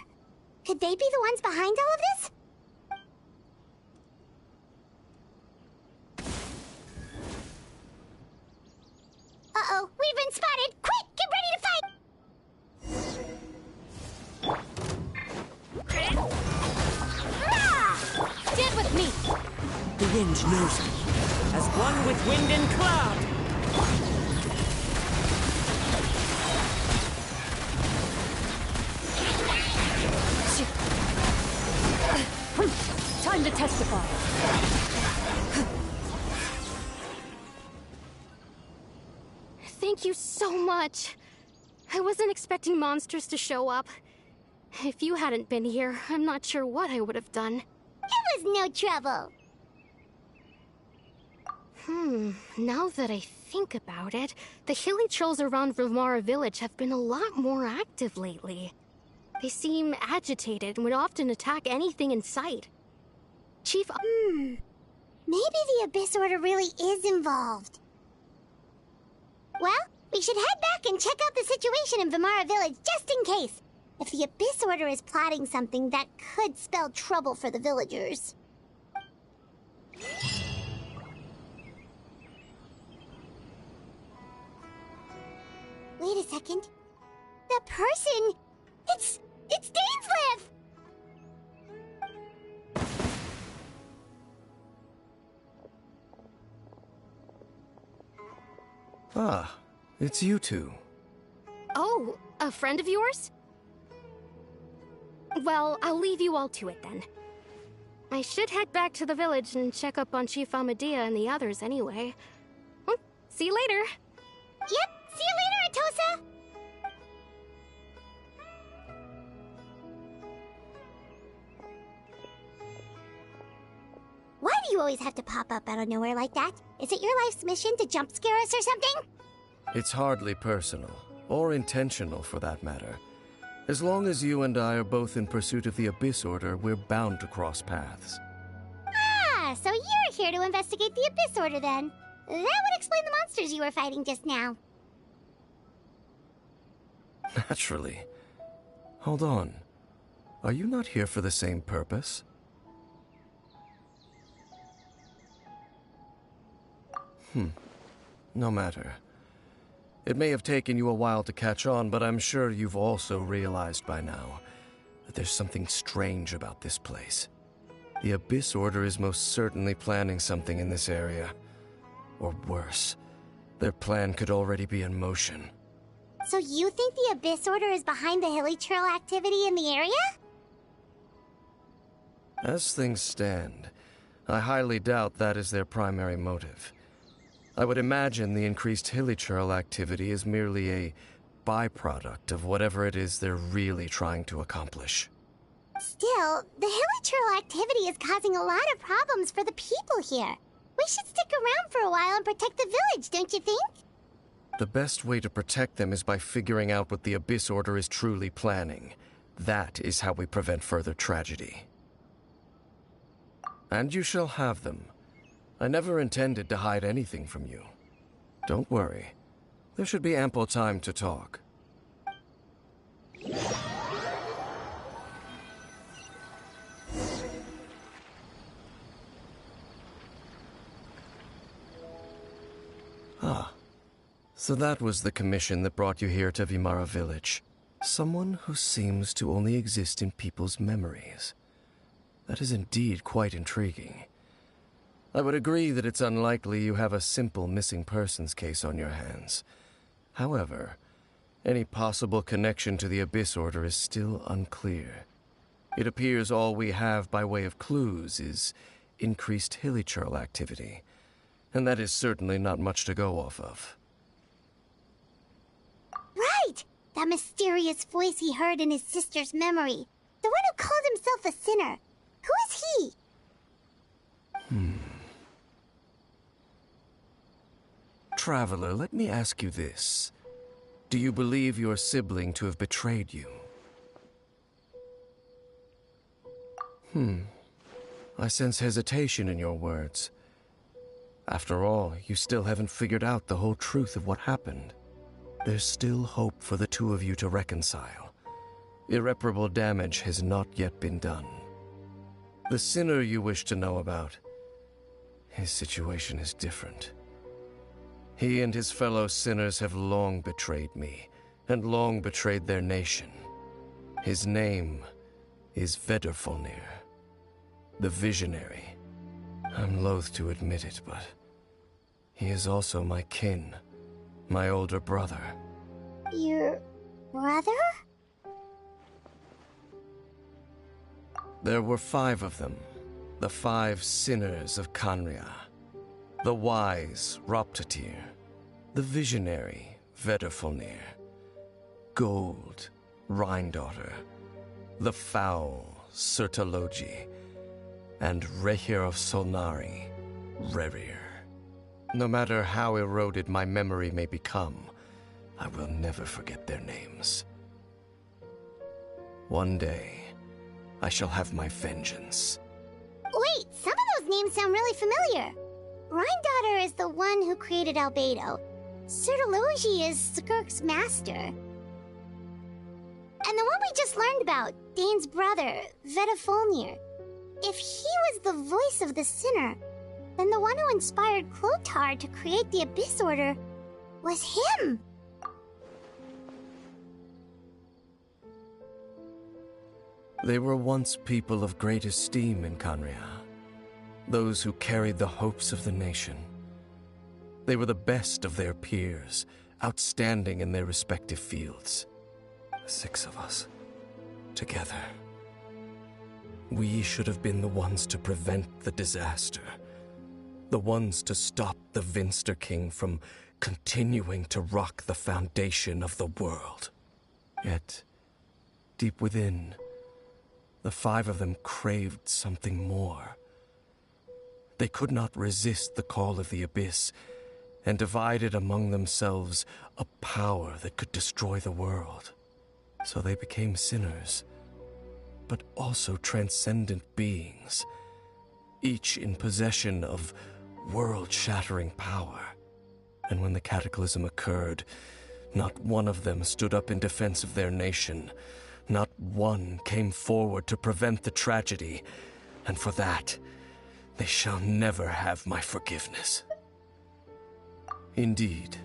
S1: Could they be the ones behind all of this? Uh-oh, we've been spotted! Quick, get ready to fight!
S5: Stand with me! The wind knows me, as one with wind and cloud! Time to testify.
S9: Thank you so much. I wasn't expecting monsters to show up. If you hadn't been here, I'm not sure what I would have done.
S1: It was no trouble.
S9: Now that I think about it, the hilly trolls around Vimara village have been a lot more active lately. They seem agitated and would often attack anything in sight. Chief...
S1: Maybe the Abyss Order really is involved. Well, we should head back and check out the situation in Vimara village just in case. If the Abyss Order is plotting something that could spell trouble for the villagers. Wait a second. The person... It's Dainsleif!
S2: Ah, it's you two.
S9: Oh, a friend of yours? Well, I'll leave you all to it then. I should head back to the village and check up on Chief Amadea and the others anyway. See you later.
S1: Yep, see you later, Atosa! Why do you always have to pop up out of nowhere like that? Is it your life's mission to jump scare us or something?
S10: It's hardly personal, or intentional for that matter. As long as you and I are both in pursuit of the Abyss Order, we're bound to cross paths.
S1: Ah, so you're here to investigate the Abyss Order then. That would explain the monsters you were fighting just now.
S10: Naturally. Hold on. Are you not here for the same purpose? No matter. It may have taken you a while to catch on, but I'm sure you've also realized by now that there's something strange about this place. The Abyss Order is most certainly planning something in this area. Or worse, their plan could already be in motion.
S1: So you think the Abyss Order is behind the hilly trail activity in the area?
S10: As things stand, I highly doubt that is their primary motive. I would imagine the increased hilly trail activity is merely a byproduct of whatever it is they're really trying to accomplish.
S1: Still, the hilly trail activity is causing a lot of problems for the people here. We should stick around for a while and protect the village, don't you think?
S10: The best way to protect them is by figuring out what the Abyss Order is truly planning. That is how we prevent further tragedy. And you shall have them. I never intended to hide anything from you. Don't worry. There should be ample time to talk. So that was the commission that brought you here to Vimara Village. Someone who seems to only exist in people's memories. That is indeed quite intriguing. I would agree that it's unlikely you have a simple missing persons case on your hands. However, any possible connection to the Abyss Order is still unclear. It appears all we have by way of clues is increased hilichurl activity, and that is certainly not much to go off of.
S1: Right! That mysterious voice he heard in his sister's memory. The one who called himself a sinner. Who is he?
S10: Traveler, let me ask you this. Do you believe your sibling to have betrayed you? I sense hesitation in your words. After all, you still haven't figured out the whole truth of what happened. There's still hope for the two of you to reconcile. Irreparable damage has not yet been done. The sinner you wish to know about, his situation is different. He and his fellow sinners have long betrayed me, and long betrayed their nation. His name is Vedrfolnir, the Visionary. I'm loath to admit it, but he is also my kin, my older brother.
S1: Your brother?
S10: There were 5 of them, the 5 sinners of Khaenri'ah. The wise, Roptatyr. The visionary, Vedrfolnir. Gold, Rhine-daughter. The foul, Surtalogi. And Rehir of Solnari, Rerir. No matter how eroded my memory may become, I will never forget their names. One day, I shall have my vengeance.
S1: Wait, some of those names sound really familiar. Rhine-daughter is the one who created Albedo. Surtalogi is Skirk's master. And the one we just learned about, Dane's brother, Vedrfolnir. If he was the voice of the sinner, then the one who inspired Clothar to create the Abyss Order was him.
S10: They were once people of great esteem in Khaenri'ah. Those who carried the hopes of the nation. They were the best of their peers, outstanding in their respective fields. The 6 of us, together. We should have been the ones to prevent the disaster. The ones to stop the Vinster King from continuing to rock the foundation of the world. Yet, deep within, the 5 of them craved something more. They could not resist the call of the Abyss, and divided among themselves a power that could destroy the world. So they became sinners, but also transcendent beings, each in possession of world-shattering power. And when the cataclysm occurred, not one of them stood up in defense of their nation. Not one came forward to prevent the tragedy, and for that, they shall never have my forgiveness. Indeed,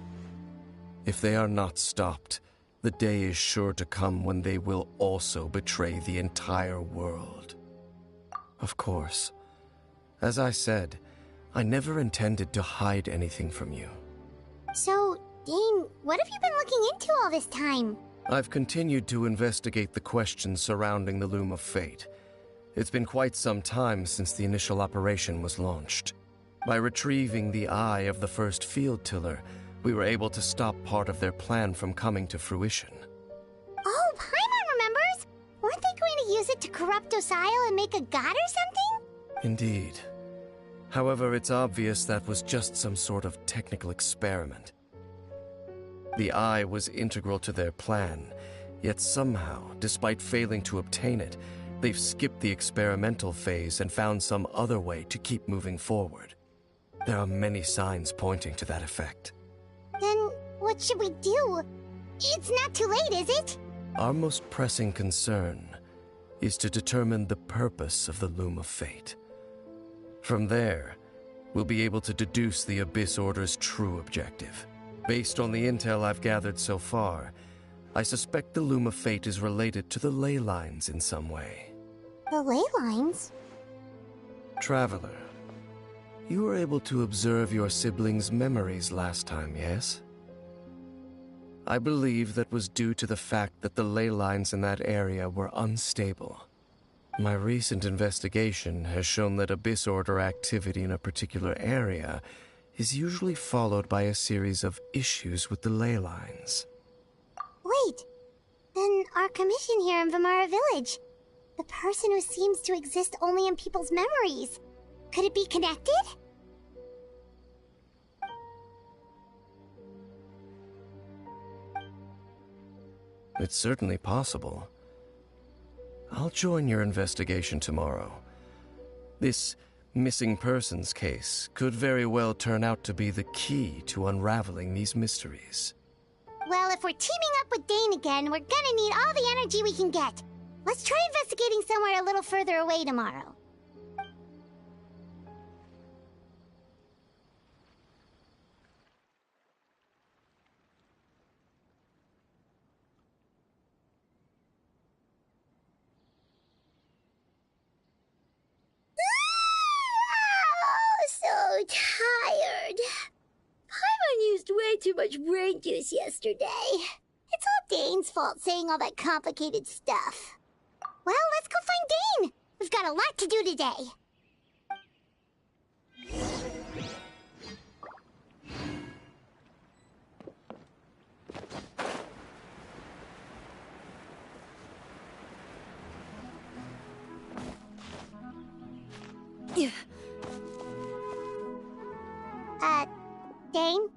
S10: if they are not stopped, the day is sure to come when they will also betray the entire world. Of course, as I said, I never intended to hide anything from you.
S1: So, Dane, what have you been looking into all this time?
S10: I've continued to investigate the questions surrounding the Loom of Fate. It's been quite some time since the initial operation was launched. By retrieving the eye of the first field tiller, we were able to stop part of their plan from coming to fruition.
S1: Oh, Paimon remembers! Weren't they going to use it to corrupt Osial and make a god or something?
S10: Indeed. However, it's obvious that was just some sort of technical experiment. The eye was integral to their plan, yet somehow, despite failing to obtain it, they've skipped the experimental phase and found some other way to keep moving forward. There are many signs pointing to that effect.
S1: Then, what should we do? It's not too late, is it?
S10: Our most pressing concern is to determine the purpose of the Loom of Fate. From there, we'll be able to deduce the Abyss Order's true objective. Based on the intel I've gathered so far, I suspect the Loom of Fate is related to the ley lines in some way.
S1: The ley lines?
S10: Traveler, you were able to observe your siblings' memories last time, yes? I believe that was due to the fact that the ley lines in that area were unstable. My recent investigation has shown that Abyss Order activity in a particular area is usually followed by a series of issues with the ley lines.
S1: Wait, then our commission here in Vimara Village, the person who seems to exist only in people's memories, could it be connected?
S10: It's certainly possible. I'll join your investigation tomorrow. This missing persons case could very well turn out to be the key to unraveling these mysteries.
S1: Well, if we're teaming up with Dane again, we're gonna need all the energy we can get. Let's try investigating somewhere a little further away tomorrow. So tired. Paimon used way too much brain juice yesterday. It's all Dane's fault saying all that complicated stuff. Well, let's go find Dane. We've got a lot to do today. Dane?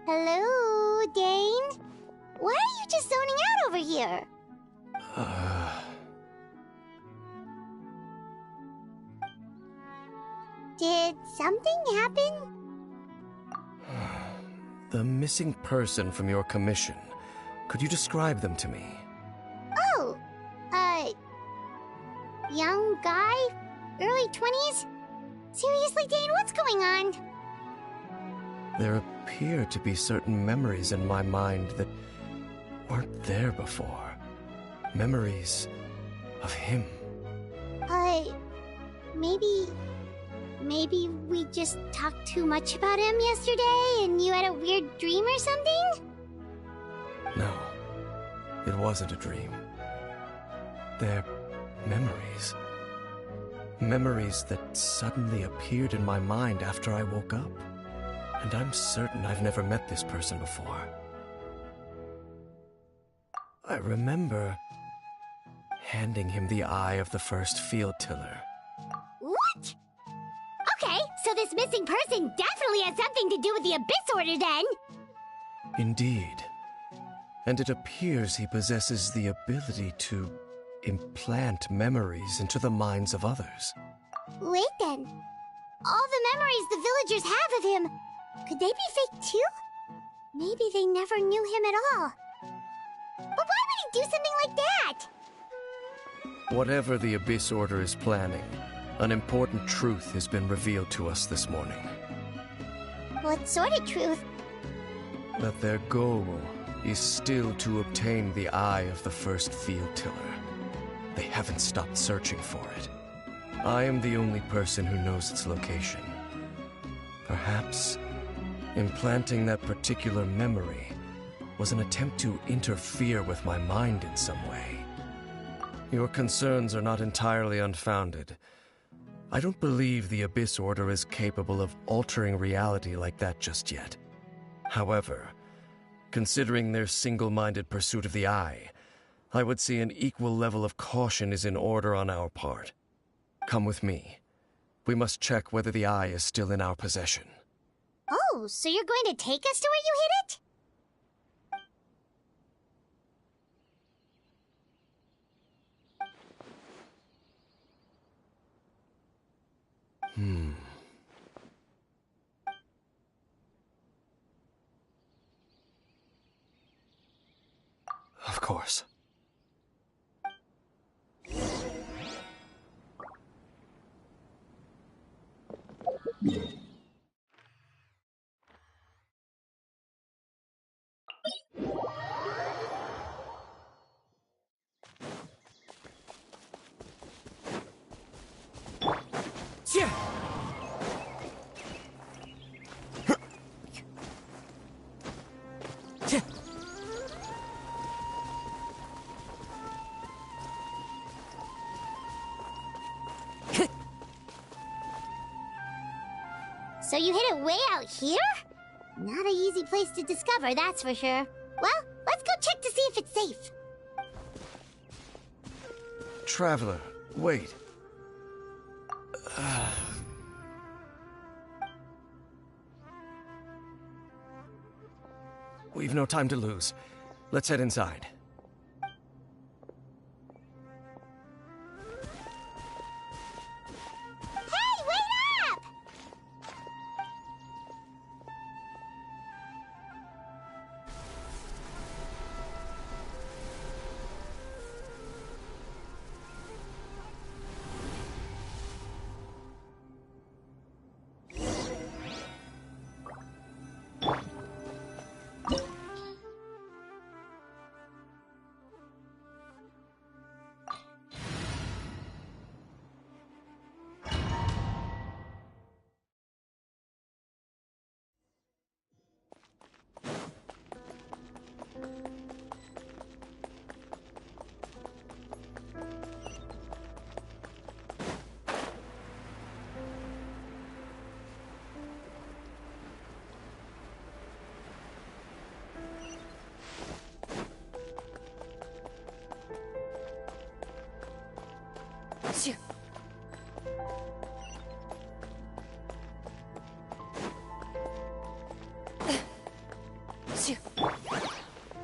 S1: Hello, Dane? Why are you just zoning out over here? Did something happen?
S10: The missing person from your commission. Could you describe them to me?
S1: Oh, young guy? Early 20s? Seriously, Dane, what's going on?
S10: There appear to be certain memories in my mind that weren't there before. Memories of him.
S1: Maybe we just talked too much about him yesterday and you had a weird dream or something?
S10: No, it wasn't a dream. They're memories. Memories that suddenly appeared in my mind after I woke up. And I'm certain I've never met this person before. I remember handing him the eye of the first field tiller.
S1: What? Okay, so this missing person definitely has something to do with the Abyss Order then!
S10: Indeed. And it appears he possesses the ability to implant memories into the minds of others.
S1: Wait then. All the memories the villagers have of him, could they be fake too? Maybe they never knew him at all. But why would he do something like that?
S10: Whatever the Abyss Order is planning, an important truth has been revealed to us this morning.
S1: What sort of truth?
S10: That their goal is still to obtain the eye of the first field tiller. They haven't stopped searching for it. I am the only person who knows its location. Perhaps implanting that particular memory was an attempt to interfere with my mind in some way. Your concerns are not entirely unfounded. I don't believe the Abyss Order is capable of altering reality like that just yet. However, considering their single-minded pursuit of the eye, I would say an equal level of caution is in order on our part. Come with me. We must check whether the eye is still in our possession.
S1: Oh, so you're going to take us to where you hid it?
S10: Of course.
S1: So you hid it way out here? Not an easy place to discover, that's for sure. Well, let's go check to see if it's safe.
S10: Traveler, wait. We've no time to lose. Let's head inside.
S1: Hey, wait up!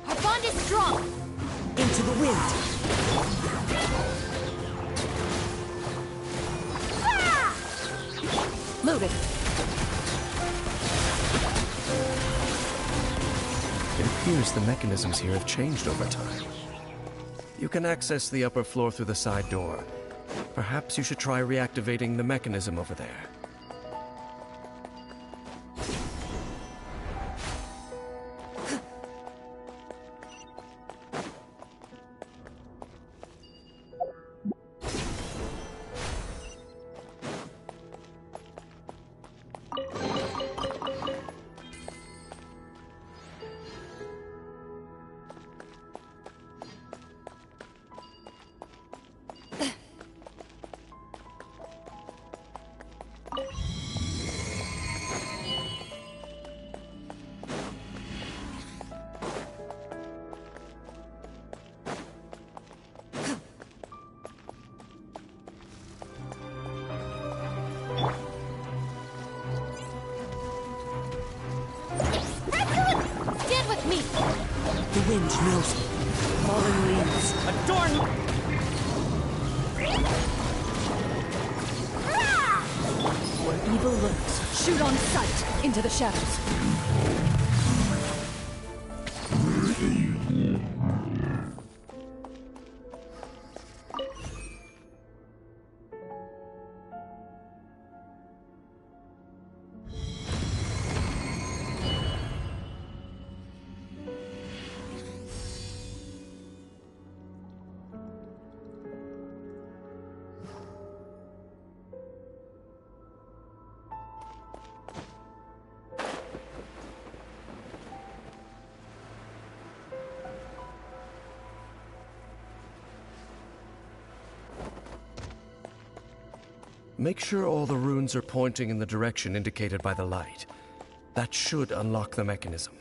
S3: Our bond is strong!
S5: Into the wind!
S3: Loaded.
S10: It appears the mechanisms here have changed over time. You can access the upper floor through the side door. Perhaps you should try reactivating the mechanism over there.
S5: The wind knows me. Fallen leaves. Adorn!
S3: Where evil lurks, shoot on sight into the shadows.
S10: Make sure all the runes are pointing in the direction indicated by the light. That should unlock the mechanism.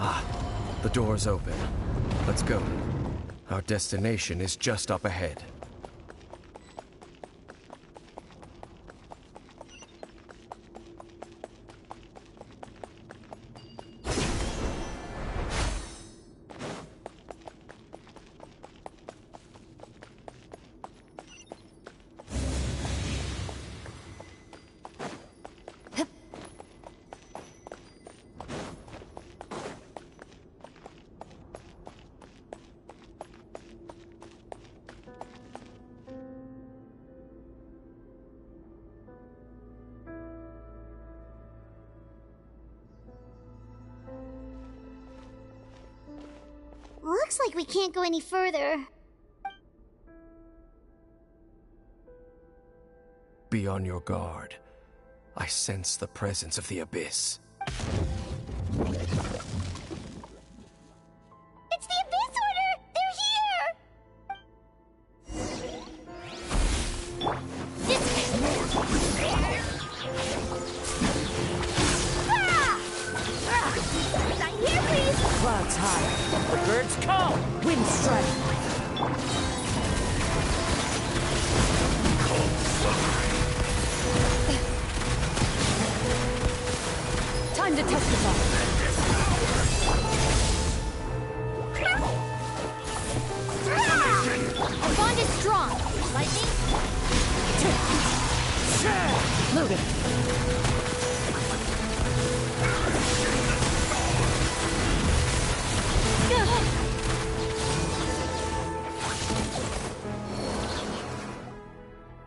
S10: Ah, the door's open. Let's go. Our destination is just up ahead.
S1: Looks like we can't go any further.
S10: Be on your guard. I sense the presence of the Abyss.
S1: It's the Abyss Order! They're here! Sign here, please!
S5: Clouds high. The birds call. Wind strike.
S3: Time to testify.
S1: Our bond is strong. Lightning?
S3: Loaded.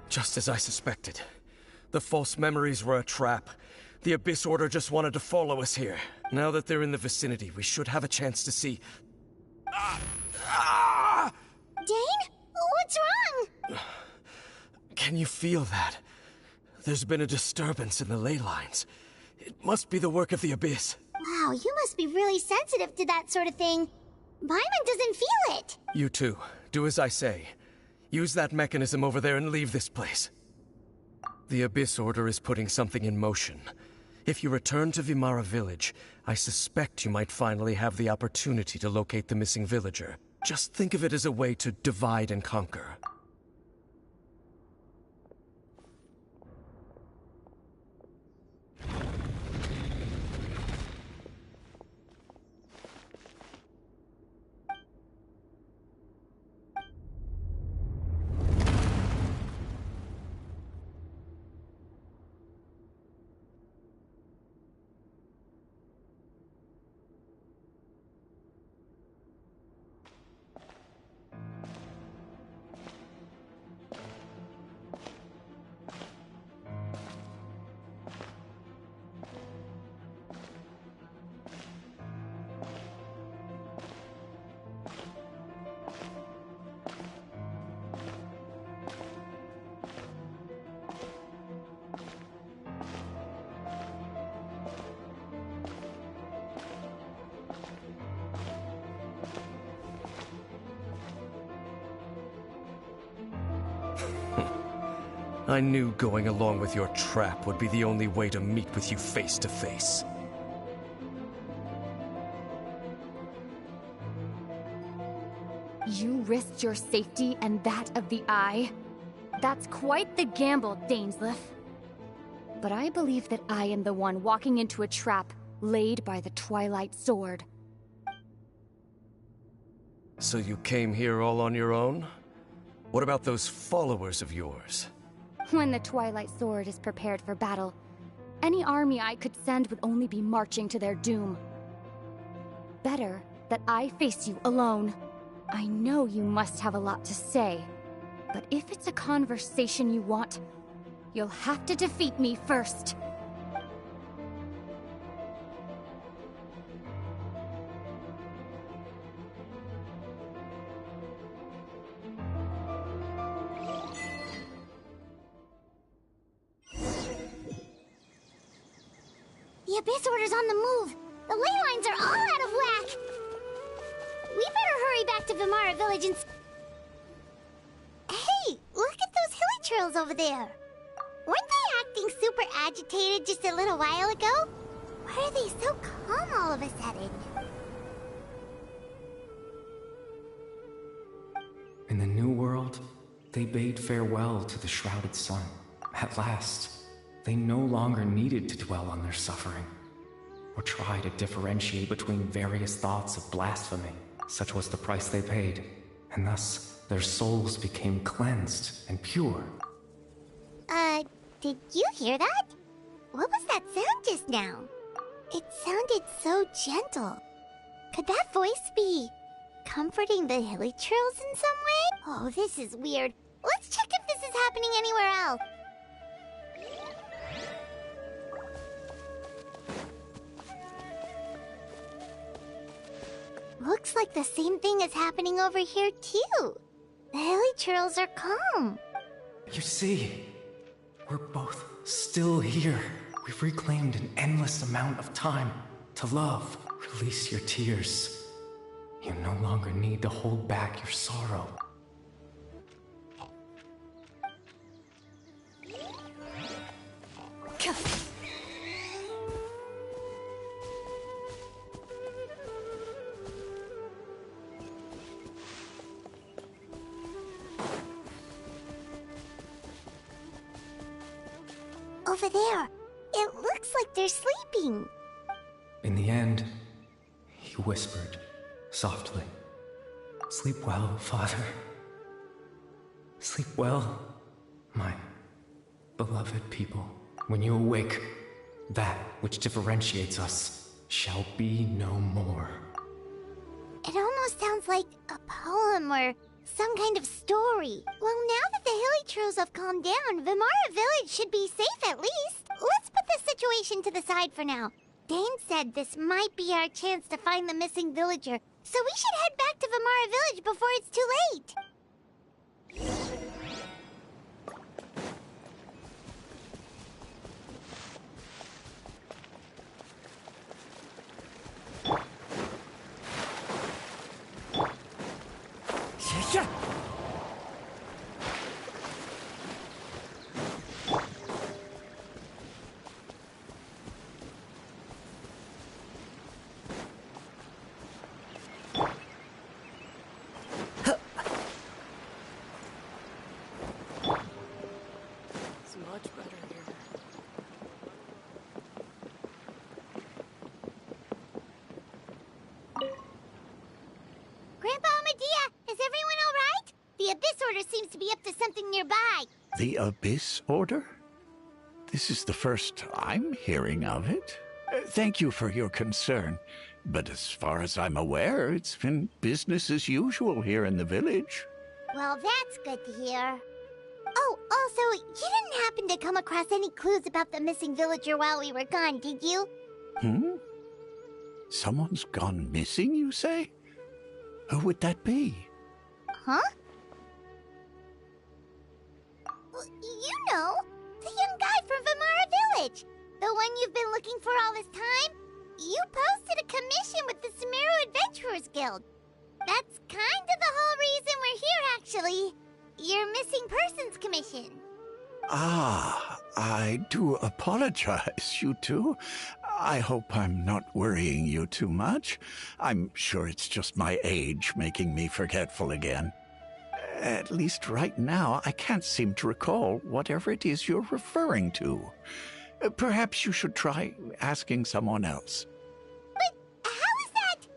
S10: Just as I suspected. The false memories were a trap. The Abyss Order just wanted to follow us here. Now that they're in the vicinity, we should have a chance to see...
S1: Dane? What's wrong?
S10: Can you feel that? There's been a disturbance in the ley lines. It must be the work of the Abyss.
S1: Wow, you must be really sensitive to that sort of thing. Paimon doesn't feel it.
S10: You too. Do as I say. Use that mechanism over there and leave this place. The Abyss Order is putting something in motion. If you return to Vimara Village, I suspect you might finally have the opportunity to locate the missing villager. Just think of it as a way to divide and conquer. I knew going along with your trap would be the only way to meet with you face to face.
S11: You risked your safety and that of the Eye? That's quite the gamble, Dainsleif. But I believe that I am the one walking into a trap laid by the Twilight Sword.
S10: So you came here all on your own? What about those followers of yours?
S11: When the Twilight Sword is prepared for battle, any army I could send would only be marching to their doom. Better that I face you alone. I know you must have a lot to say, but if it's a conversation you want, you'll have to defeat me first.
S1: The Abyss Order's on the move. The ley lines are all out of whack. We better hurry back to Vimara Village and... Hey, look at those hilly trails over there. Weren't they acting super agitated just a little while ago? Why are they so calm all of a sudden?
S12: In the new world, they bade farewell to the shrouded sun. At last, they no longer needed to dwell on their suffering, or try to differentiate between various thoughts of blasphemy. Such was the price they paid, and thus their souls became cleansed and pure.
S1: Did you hear that? What was that sound just now? It sounded so gentle. Could that voice be comforting the hilly trills in some way? Oh, this is weird. Let's check if this is happening anywhere else. Looks like the same thing is happening over here too. The hilly trills are calm.
S12: You see, we're both still here. We've reclaimed an endless amount of time to love. Release your tears. You no longer need to hold back your sorrow.
S1: Over there. It looks like they're sleeping.
S12: In the end, he whispered softly, "Sleep well, Father. Sleep well, my beloved people. When you awake, that which differentiates us shall be no more."
S1: It almost sounds like a poem or some kind of story. Well, now that the hilly trills have calmed down, Vimara Village should be safe at least. Let's put this situation to the side for now. Dane said this might be our chance to find the missing villager, so we should head back to Vimara Village before it's too late. Seems to be up to something nearby.
S8: The Abyss Order? This is the first I'm hearing of it. Thank you for your concern, but as far as I'm aware, it's been business as usual here in the village.
S1: Well, that's good to hear. Oh, also, you didn't happen to come across any clues about the missing villager while we were gone, did you?
S8: Someone's gone missing, you say? Who would that be?
S1: Huh? You know, the young guy from Vimara Village. The one you've been looking for all this time. You posted a commission with the Sumeru Adventurers Guild. That's kind of the whole reason we're here, actually. Your missing persons commission.
S8: Ah, I do apologize, you two. I hope I'm not worrying you too much. I'm sure it's just my age making me forgetful again. At least right now, I can't seem to recall whatever it is you're referring to. Perhaps you should try asking someone else.
S1: But how is that?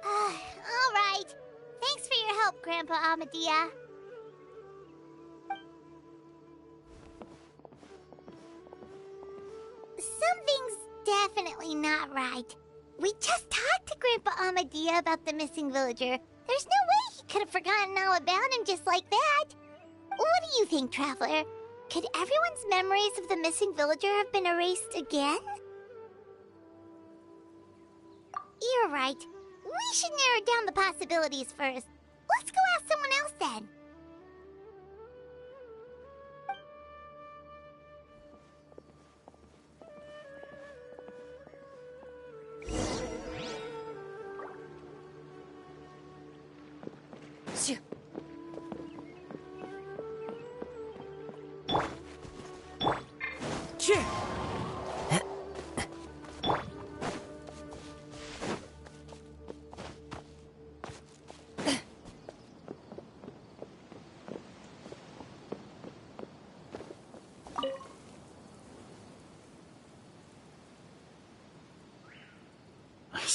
S1: All right. Thanks for your help, Grandpa Amadia. Something's definitely not right. We just talked to Grandpa Amadia about the missing villager. There's no way he could have forgotten all about him just like that. What do you think, Traveler? Could everyone's memories of the missing villager have been erased again? You're right. We should narrow down the possibilities first. Let's go ask someone else then.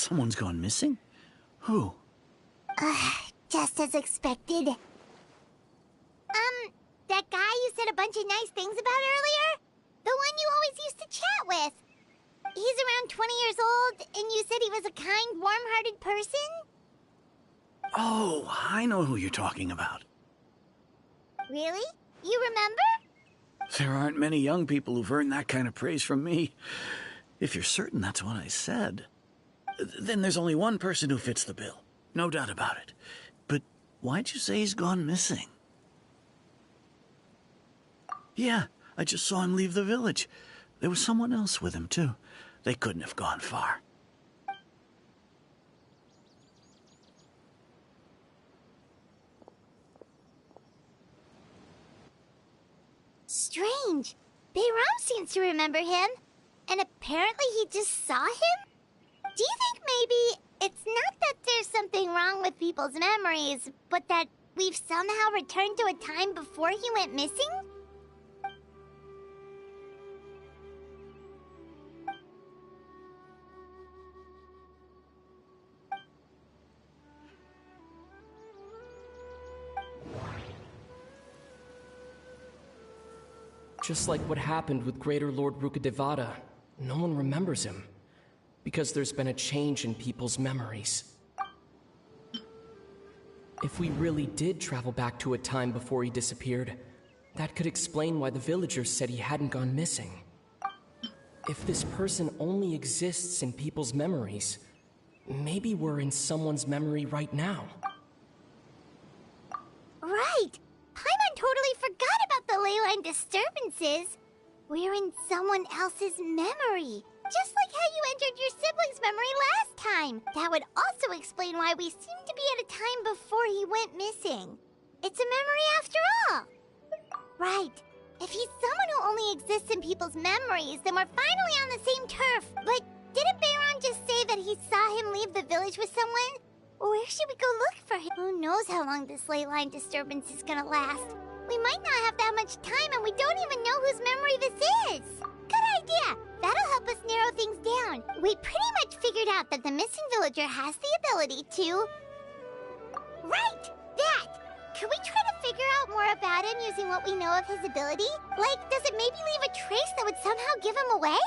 S6: Someone's gone missing? Who?
S1: Just as expected. That guy you said a bunch of nice things about earlier? The one you always used to chat with. He's around 20 years old, and you said he was a kind, warm-hearted person?
S6: Oh, I know who you're talking about.
S1: Really? You remember?
S6: There aren't many young people who've earned that kind of praise from me. If you're certain that's what I said, then there's only one person who fits the bill. No doubt about it. But why'd you say he's gone missing? Yeah, I just saw him leave the village. There was someone else with him, too. They couldn't have gone far.
S1: Strange. Bayram seems to remember him. And apparently he just saw him? Do you think maybe it's not that there's something wrong with people's memories, but that we've somehow returned to a time before he went missing?
S13: Just like what happened with Greater Lord Rukkhadevata, no one remembers him, because there's been a change in people's memories. If we really did travel back to a time before he disappeared, that could explain why the villagers said he hadn't gone missing. If this person only exists in people's memories, maybe we're in someone's memory right now.
S1: Right! Paimon totally forgot about the ley line disturbances. We're in someone else's memory. Just like how you entered your sibling's memory last time. That would also explain why we seem to be at a time before he went missing. It's a memory after all. Right. If he's someone who only exists in people's memories, then we're finally on the same turf. But didn't Bayron just say that he saw him leave the village with someone? Where should we go look for him? Who knows how long this ley line disturbance is gonna last? We might not have that much time, and we don't even know whose memory this is. Good idea! That'll help us narrow things down. We pretty much figured out that the missing villager has the ability to... Right! That! Can we try to figure out more about him using what we know of his ability? Like, does it maybe leave a trace that would somehow give him away?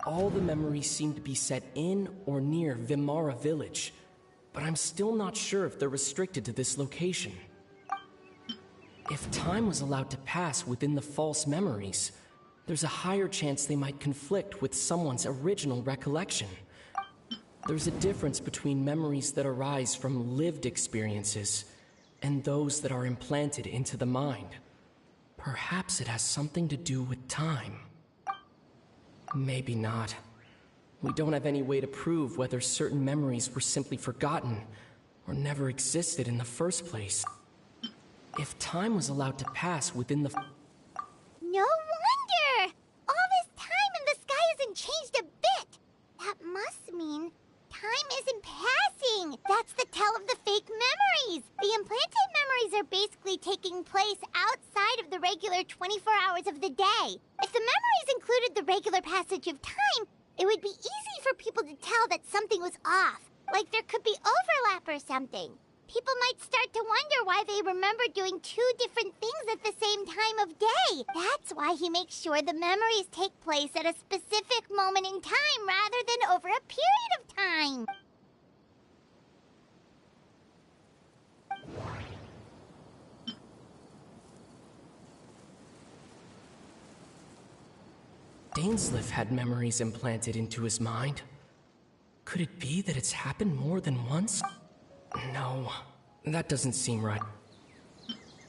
S13: All the memories seem to be set in or near Vimara village, but I'm still not sure if they're restricted to this location. If time was allowed to pass within the false memories, there's a higher chance they might conflict with someone's original recollection. There's a difference between memories that arise from lived experiences and those that are implanted into the mind. Perhaps it has something to do with time. Maybe not. We don't have any way to prove whether certain memories were simply forgotten or never existed in the first place. If time was allowed to pass within the...
S1: No wonder! All this time and the sky hasn't changed a bit! That must mean time isn't passing! That's the tell of the fake memories! The implanted memories are basically taking place outside of the regular 24 hours of the day. If the memories included the regular passage of time, it would be easy for people to tell that something was off. Like there could be overlap or something. People might start to wonder why they remember doing two different things at the same time of day. That's why he makes sure the memories take place at a specific moment in time rather than over a period of time.
S13: Dainsleif had memories implanted into his mind. Could it be that it's happened more than once? No, that doesn't seem right.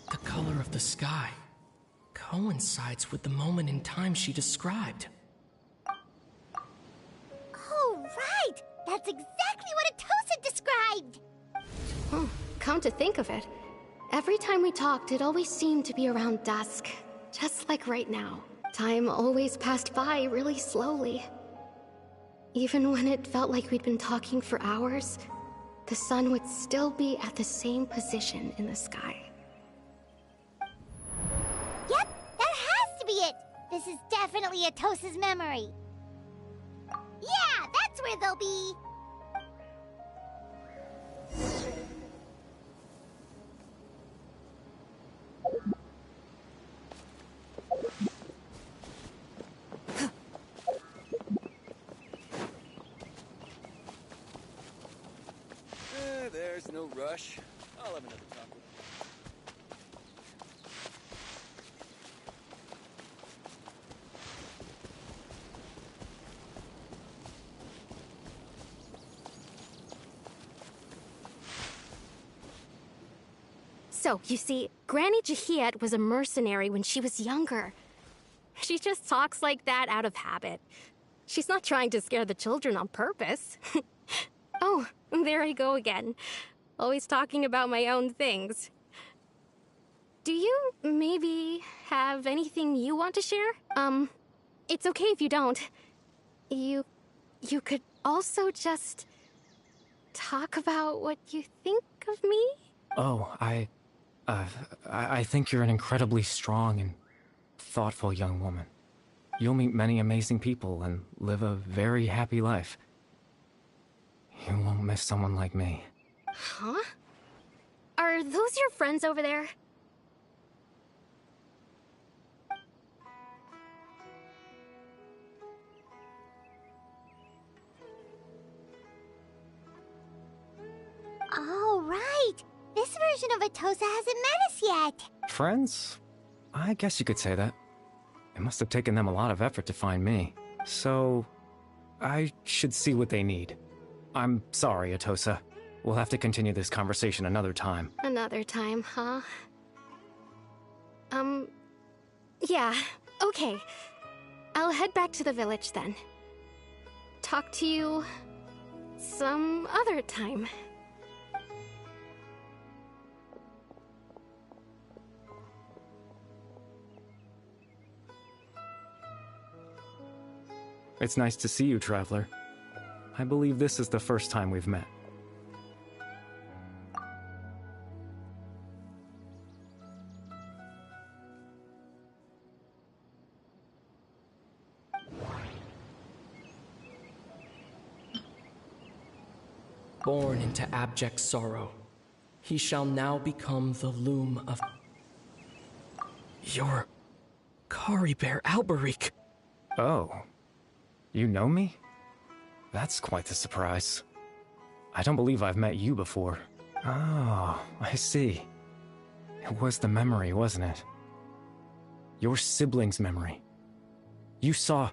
S13: The color of the sky coincides with the moment in time she described.
S1: Oh, right! That's exactly what Atosa described!
S9: Come to think of it, every time we talked, it always seemed to be around dusk. Just like right now. Time always passed by really slowly. Even when it felt like we'd been talking for hours, the sun would still be at the same position in the sky.
S1: Yep, that This is definitely Atosa's memory. Yeah, that's where they'll be.
S4: There's no rush. I'll have another talk with him.
S9: So, you see, Granny Jahiet was a mercenary when she was younger. She just talks like that out of habit. She's not trying to scare the children on purpose. Oh, there I go again. Always talking about my own things. Do you maybe have anything you want to share? It's okay if you don't. You could also just talk about what you think of me?
S12: Oh, I think you're an incredibly strong and thoughtful young woman. You'll meet many amazing people and live a very happy life. You won't miss someone like me.
S9: Huh? Are those your friends over there?
S1: Oh, right. This version of Atosa hasn't met us yet.
S12: Friends? I guess you could say that. It must have taken them a lot of effort to find me. So, I should see what they need. I'm sorry, Atosa. We'll have to continue this conversation another time.
S9: Another time, huh? Yeah, okay. I'll head back to the village then. Talk to you some other time.
S12: It's nice to see you, Traveler. I believe this is the first time we've met.
S13: Born into abject sorrow, he shall now become the loom of... You're... Kari Bear Alberic.
S12: Oh. You know me? That's quite the surprise. I don't believe I've met you before. Oh, I see. It was the memory, wasn't it? Your sibling's memory. You saw...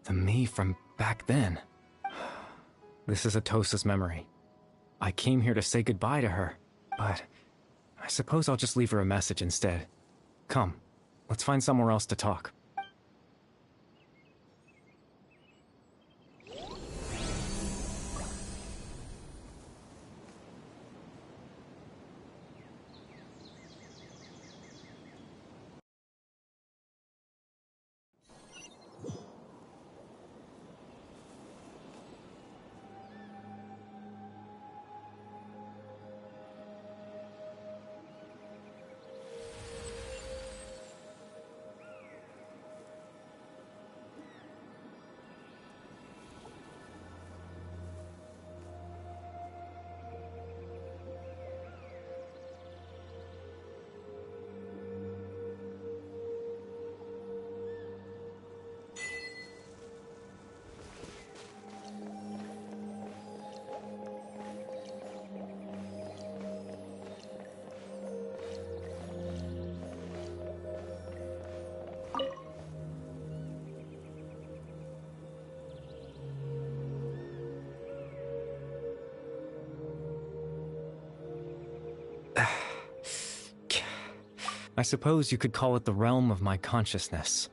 S12: the me from back then. This is Atosa's memory. I came here to say goodbye to her, but I suppose I'll just leave her a message instead. Come, let's find somewhere else to talk. I suppose you could call it the realm of my consciousness.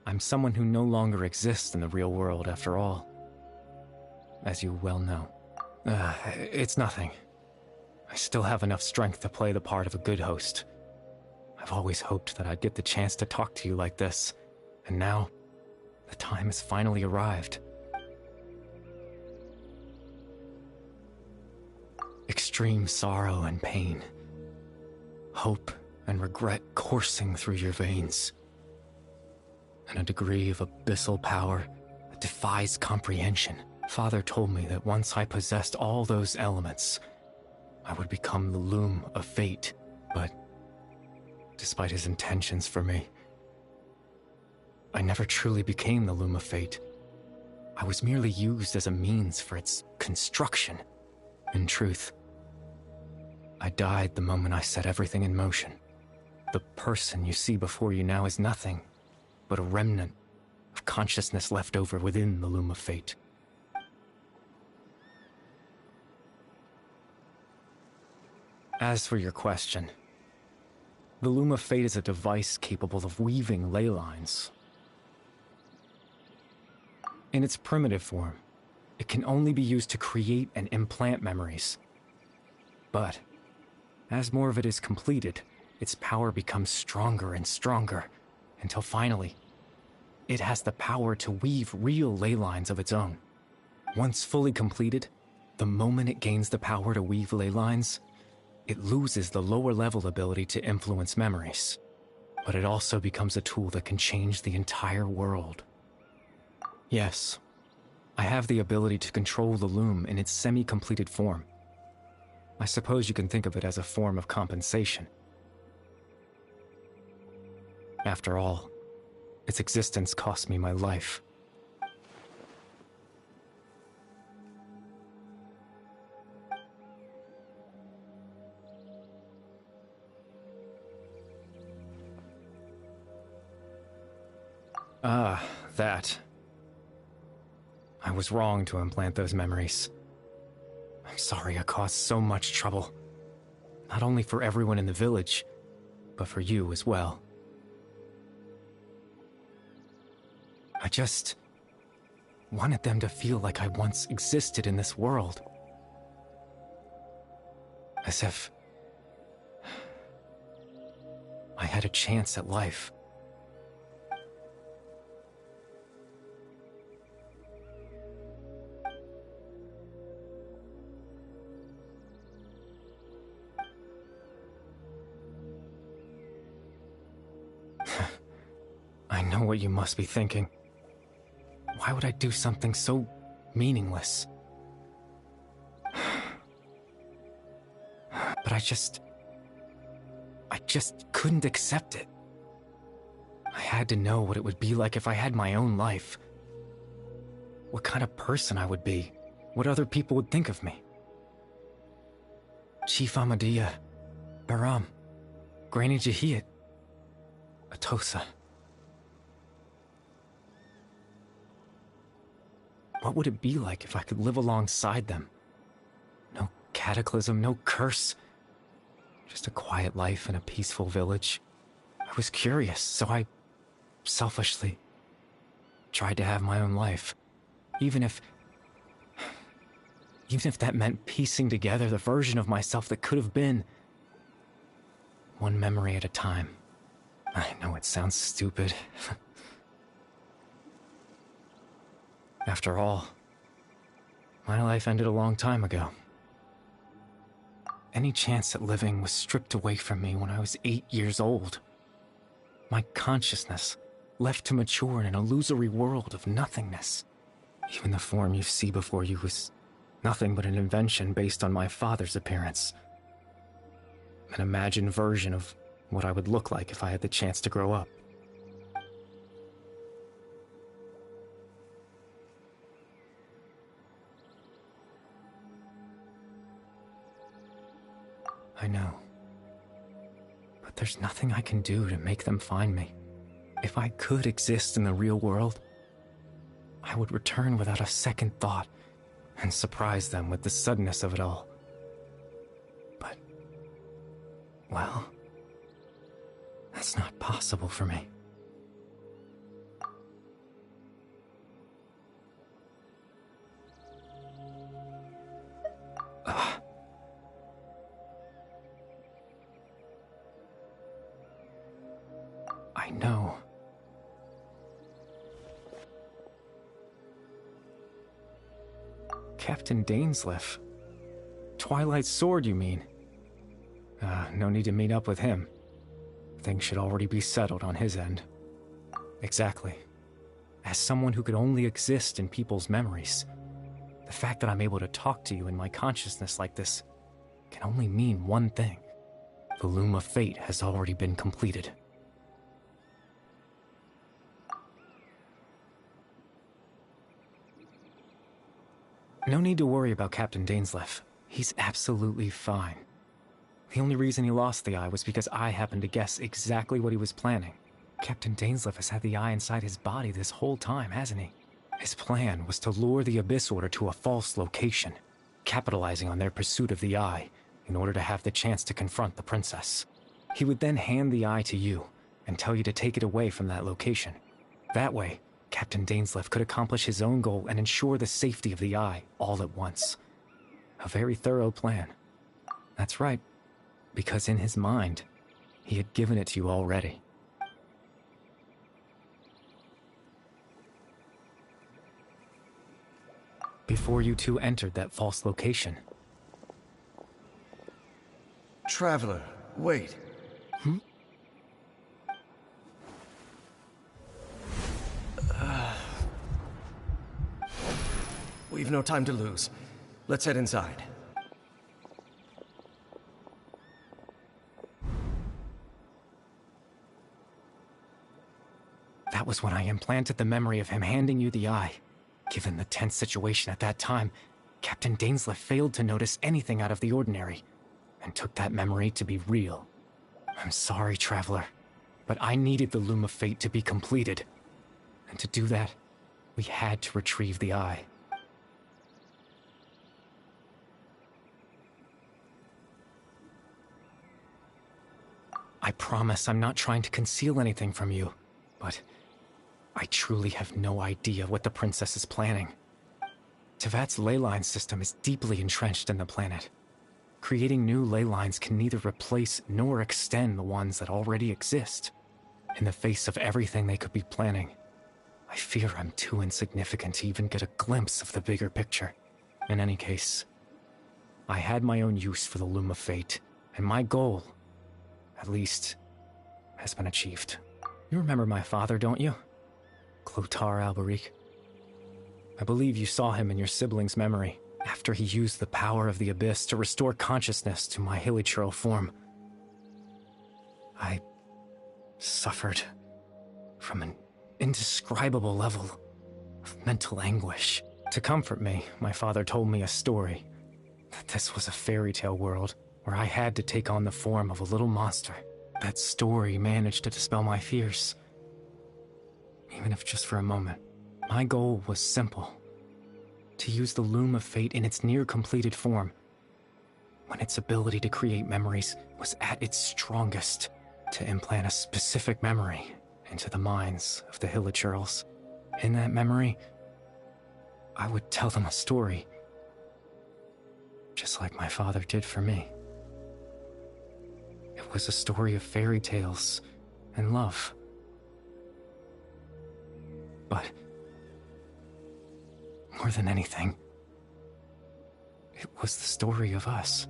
S12: I'm someone who no longer exists in the real world, after all. As you well know. It's nothing. I still have enough strength to play the part of a good host. I've always hoped that I'd get the chance to talk to you like this, and now, the time has finally arrived. Extreme sorrow and pain. Hope and regret coursing through your veins. and a degree of abyssal power that defies comprehension. Father told me that once I possessed all those elements, I would become the loom of fate, but despite his intentions for me, I never truly became the loom of fate. I was merely used as a means for its construction. In truth, I died the moment I set everything in motion. The person you see before you now is nothing but a remnant of consciousness left over within the loom of fate. As for your question, the loom of fate is a device capable of weaving ley lines. In its primitive form, it can only be used to create and implant memories. But as more of it is completed, its power becomes stronger and stronger, until finally, it has the power to weave real ley lines of its own. Once fully completed, the moment it gains the power to weave ley lines, it loses the lower level ability to influence memories. But it also becomes a tool that can change the entire world. Yes, I have the ability to control the loom in its semi-completed form. I suppose you can think of it as a form of compensation. After all, its existence cost me my life. Ah, that. I was wrong to implant those memories. I'm sorry I caused so much trouble. Not only for everyone in the village, but for you as well. I just wanted them to feel like I once existed in this world. As if I had a chance at life. I know what you must be thinking. Why would I do something so meaningless? But I just couldn't accept it. I had to know what it would be like if I had my own life. What kind of person I would be. What other people would think of me. Chief Ahmadiyya, Baram, Granny Jahiyat, Atosa. What would it be like if I could live alongside them? No cataclysm, no curse. Just a quiet life in a peaceful village. I was curious, so I selfishly tried to have my own life. Even if that meant piecing together the version of myself that could have been. One memory at a time. I know it sounds stupid. After all, my life ended a long time ago. Any chance at living was stripped away from me when I was 8 years old. My consciousness left to mature in an illusory world of nothingness. Even the form you see before you was nothing but an invention based on my father's appearance. An imagined version of what I would look like if I had the chance to grow up. I know. But there's nothing I can do to make them find me. If I could exist in the real world, I would return without a second thought and surprise them with the suddenness of it all. But, well, that's not possible for me. I know. Captain Dainsleif. Twilight's sword, you mean? No need to meet up with him. Things should already be settled on his end. Exactly. As someone who could only exist in people's memories, the fact that I'm able to talk to you in my consciousness like this can only mean one thing. The Loom of Fate has already been completed. No need to worry about Captain Dainsleif. He's absolutely fine. The only reason he lost the eye was because I happened to guess exactly what he was planning. Captain Dainsleif has had the eye inside his body this whole time, hasn't he? His plan was to lure the Abyss Order to a false location, capitalizing on their pursuit of the eye in order to have the chance to confront the princess. He would then hand the eye to you and tell you to take it away from that location. That way, Captain Dainsleif could accomplish his own goal and ensure the safety of the eye all at once. A very thorough plan. That's right, because in his mind, he had given it to you already. Before you two entered that false location.
S10: Traveler, wait. We've no time to lose. Let's head inside.
S12: That was when I implanted the memory of him handing you the eye. Given the tense situation at that time, Captain Dainsleif failed to notice anything out of the ordinary, and took that memory to be real. I'm sorry, Traveler, but I needed the Loom of Fate to be completed. And to do that, we had to retrieve the eye. I promise I'm not trying to conceal anything from you, but I truly have no idea what the princess is planning. Tevat's ley line system is deeply entrenched in the planet. Creating new ley lines can neither replace nor extend the ones that already exist. In the face of everything they could be planning, I fear I'm too insignificant to even get a glimpse of the bigger picture. In any case, I had my own use for the Loom of Fate, and my goal, at least, has been achieved. You remember my father, don't you? Clotar Alberic. I believe you saw him in your sibling's memory, after he used the power of the Abyss to restore consciousness to my hilichurl form. I suffered from an indescribable level of mental anguish. To comfort me, my father told me a story, that this was a fairy tale world where I had to take on the form of a little monster. That story managed to dispel my fears, even if just for a moment. My goal was simple: to use the Loom of Fate in its near-completed form, when its ability to create memories was at its strongest, to implant a specific memory into the minds of the hilichurls. In that memory, I would tell them a story, just like my father did for me. It was a story of fairy tales and love. But more than anything, it was the story of us.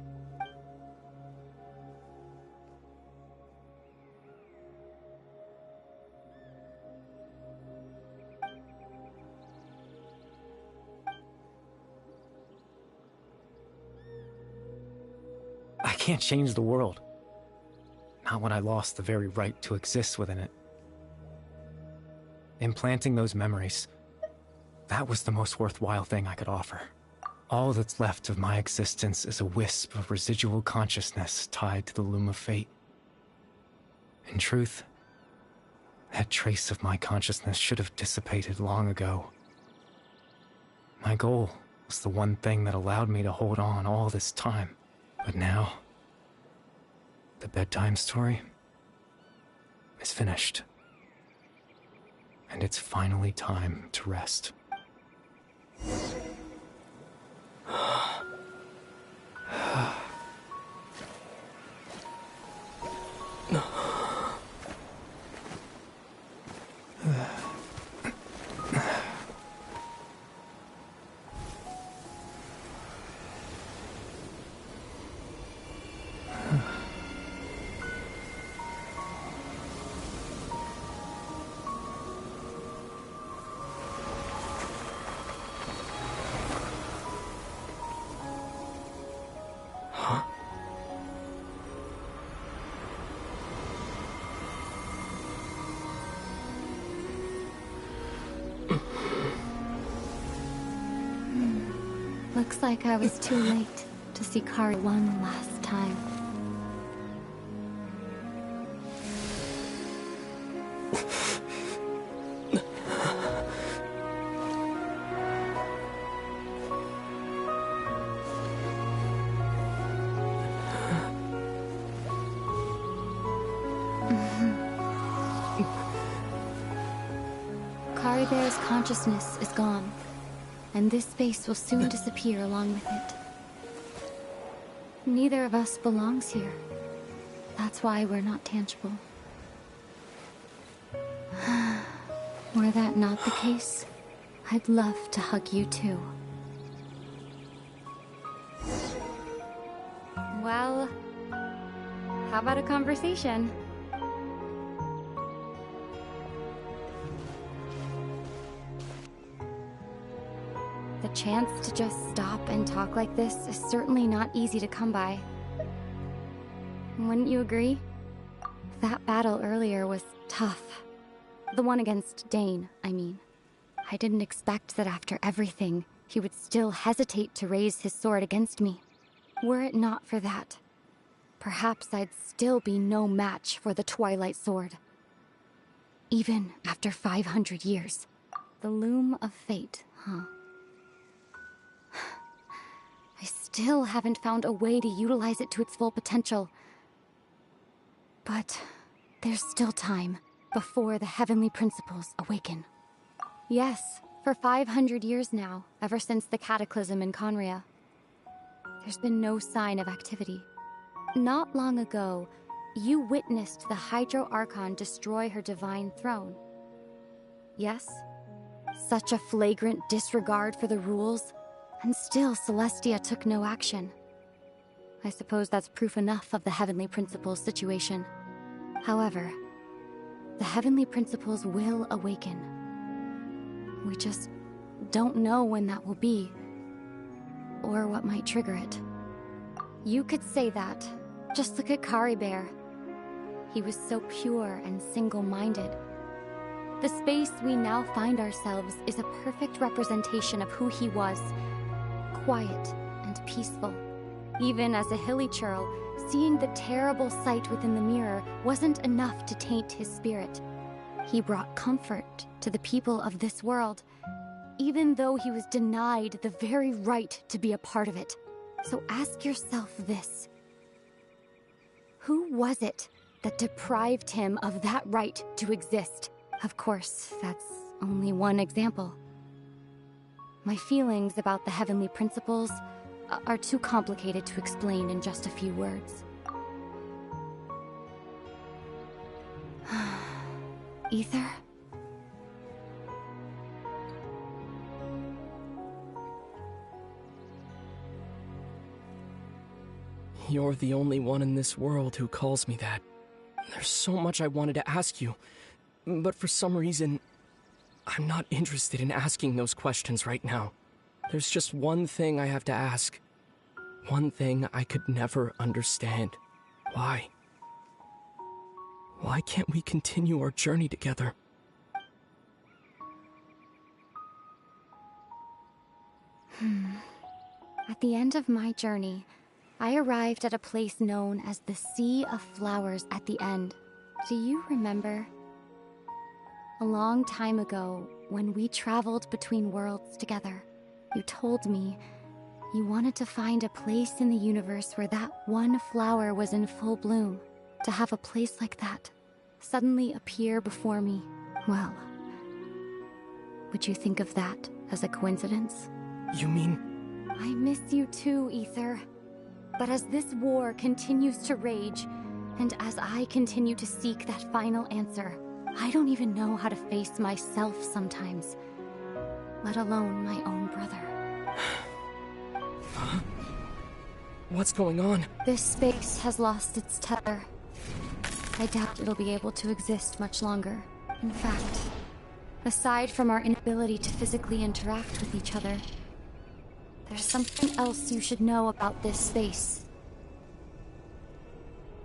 S12: I can't change the world. Not when I lost the very right to exist within it. Implanting those memories, that was the most worthwhile thing I could offer. All that's left of my existence is a wisp of residual consciousness tied to the Loom of Fate. In truth, that trace of my consciousness should have dissipated long ago. My goal was the one thing that allowed me to hold on all this time. But now, the bedtime story is finished. And it's finally time to rest.
S11: Looks like I was too late to see Kari one last time. Kari Bear's consciousness is gone, and this space will soon disappear along with it. Neither of us belongs here. That's why we're not tangible. Were that not the case, I'd love to hug you too. Well, how about a conversation? The chance to just stop and talk like this is certainly not easy to come by. Wouldn't you agree? That battle earlier was tough. The one against Dane, I mean. I didn't expect that after everything, he would still hesitate to raise his sword against me. Were it not for that, perhaps I'd still be no match for the Twilight Sword. Even after 500 years. The loom of fate, huh? I still haven't found a way to utilize it to its full potential. But there's still time before the heavenly principles awaken. Yes, for 500 years now, ever since the cataclysm in Conria, there's been no sign of activity. Not long ago, you witnessed the Hydro Archon destroy her divine throne. Yes? Such a flagrant disregard for the rules, and still Celestia took no action. I suppose that's proof enough of the Heavenly Principles situation. However, the Heavenly Principles will awaken. We just don't know when that will be, or what might trigger it. You could say that. Just look at Kari Bear. He was so pure and single-minded. The space we now find ourselves is a perfect representation of who he was. Quiet and peaceful. Even as a hilly churl, seeing the terrible sight within the mirror wasn't enough to taint his spirit. He brought comfort to the people of this world, even though he was denied the very right to be a part of it. So ask yourself this. Who was it that deprived him of that right to exist? Of course, that's only one example. My feelings about the Heavenly Principles are too complicated to explain in just a few words. Ether?
S13: You're the only one in this world who calls me that. There's so much I wanted to ask you, but for some reason, I'm not interested in asking those questions right now. There's just one thing I have to ask. One thing I could never understand. Why? Why can't we continue our journey together?
S11: At the end of my journey, I arrived at a place known as the Sea of Flowers at the end. Do you remember? A long time ago, when we traveled between worlds together, you told me you wanted to find a place in the universe where that one flower was in full bloom. To have a place like that suddenly appear before me, well, would you think of that as a coincidence?
S13: You mean?
S11: I miss you too, Ether. But as this war continues to rage, and as I continue to seek that final answer, I don't even know how to face myself sometimes, let alone my own brother.
S13: Huh? What's going on?
S11: This space has lost its tether. I doubt it'll be able to exist much longer. In fact, aside from our inability to physically interact with each other, there's something else you should know about this space.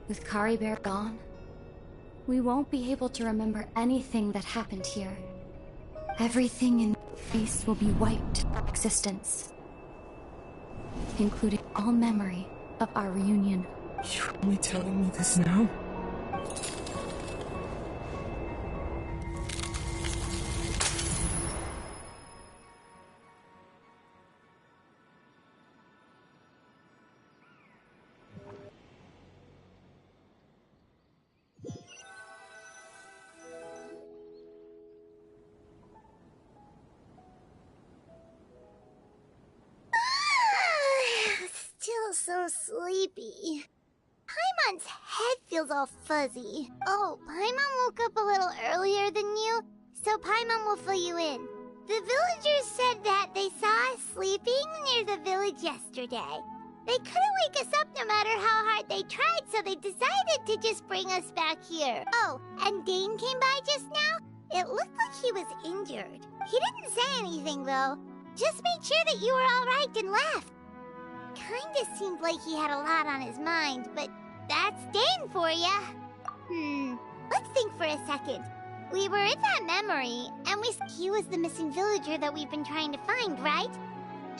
S11: With Kari Bear gone, we won't be able to remember anything that happened here. Everything in space will be wiped from existence. including all memory of our reunion.
S13: You're only telling me this now?
S1: Still so sleepy. Paimon's head feels all fuzzy. Oh, Paimon woke up a little earlier than you, so Paimon will fill you in. The villagers said that they saw us sleeping near the village yesterday. They couldn't wake us up no matter how hard they tried, so they decided to just bring us back here. Oh, and Dane came by just now. It looked like he was injured. He didn't say anything, though. Just made sure that you were all right and left. Kinda seemed like he had a lot on his mind, but that's Dane for ya. Let's think for a second. We were in that memory, and he was the missing villager that we've been trying to find, right?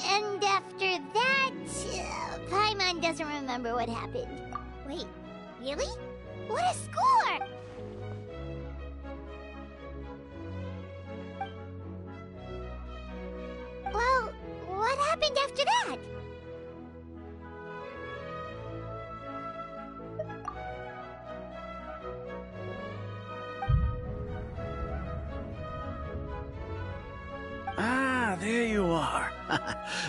S1: And after that, Paimon doesn't remember what happened. Wait, really? What a score! Well, what happened after that?
S6: Ah, there you are.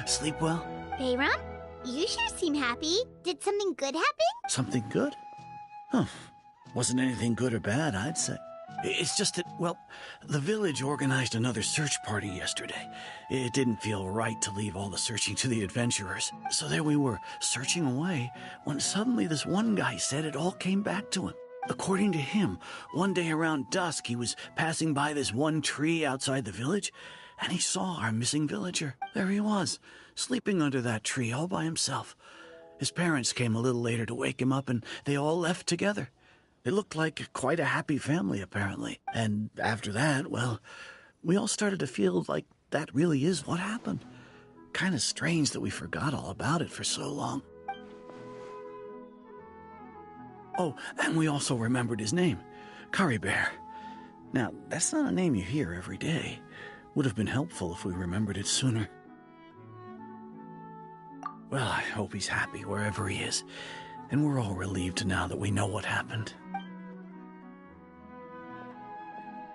S6: Sleep well?
S1: Bayram, you sure seem happy. Did something good happen?
S6: Something good? Huh. Wasn't anything good or bad, I'd say. It's just that, well, the village organized another search party yesterday. It didn't feel right to leave all the searching to the adventurers. So there we were, searching away, when suddenly this one guy said it all came back to him. According to him, one day around dusk, he was passing by this one tree outside the village, and he saw our missing villager. There he was, sleeping under that tree all by himself. His parents came a little later to wake him up, and they all left together. It looked like quite a happy family, apparently. And after that, well, we all started to feel like that really is what happened. Kind of strange that we forgot all about it for so long. Oh, and we also remembered his name, Curry Bear. Now, that's not a name you hear every day. Would have been helpful if we remembered it sooner. Well, I hope he's happy wherever he is, and we're all relieved now that we know what happened.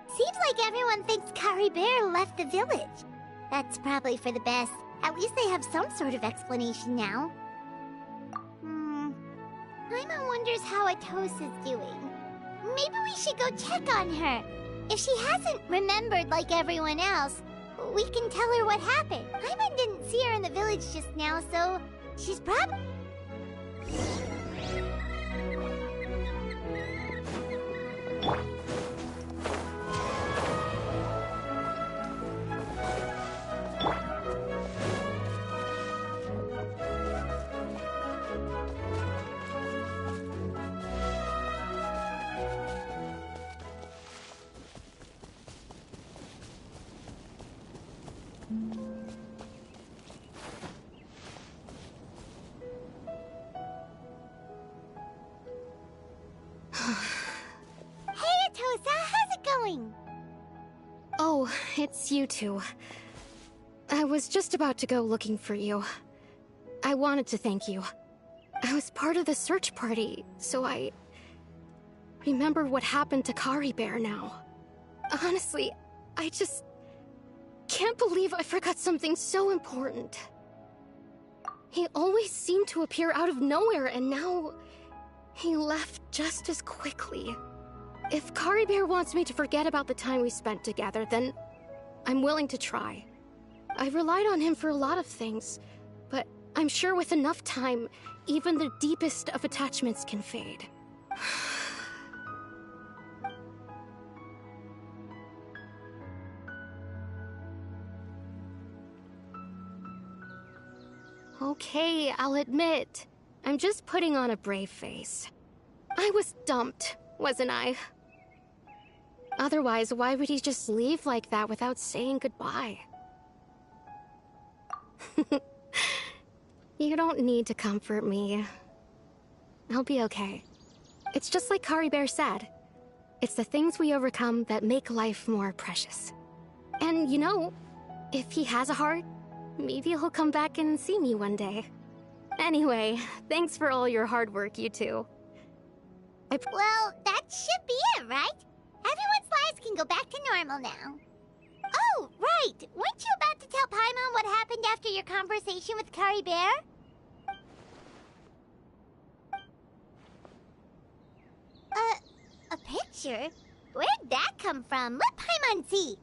S1: Seems like everyone thinks Curry Bear left the village. That's probably for the best. At least they have some sort of explanation now. Paimon wonders how Atosa's doing. Maybe we should go check on her. If she hasn't remembered like everyone else, we can tell her what happened. Paimon didn't see her in the village just now, so she's probably...
S9: Oh, it's you two. I was just about to go looking for you. I wanted to thank you. I was part of the search party, so I remember what happened to Curry Bear now. Honestly, I just can't believe I forgot something so important. He always seemed to appear out of nowhere, and now he left just as quickly. If Curry Bear wants me to forget about the time we spent together, then I'm willing to try. I relied on him for a lot of things, but I'm sure with enough time, even the deepest of attachments can fade. Okay, I'll admit. I'm just putting on a brave face. I was dumped, wasn't I? Otherwise, why would he just leave like that without saying goodbye? You don't need to comfort me. I'll be okay. It's just like Kari Bear said. It's the things we overcome that make life more precious. And you know, if he has a heart, maybe he'll come back and see me one day. Anyway, thanks for all your hard work, you two.
S1: Well, that should be it, right? Everyone's lives can go back to normal now. Oh, right! Weren't you about to tell Paimon what happened after your conversation with Kari Bear? A picture? Where'd that come from? Let Paimon see!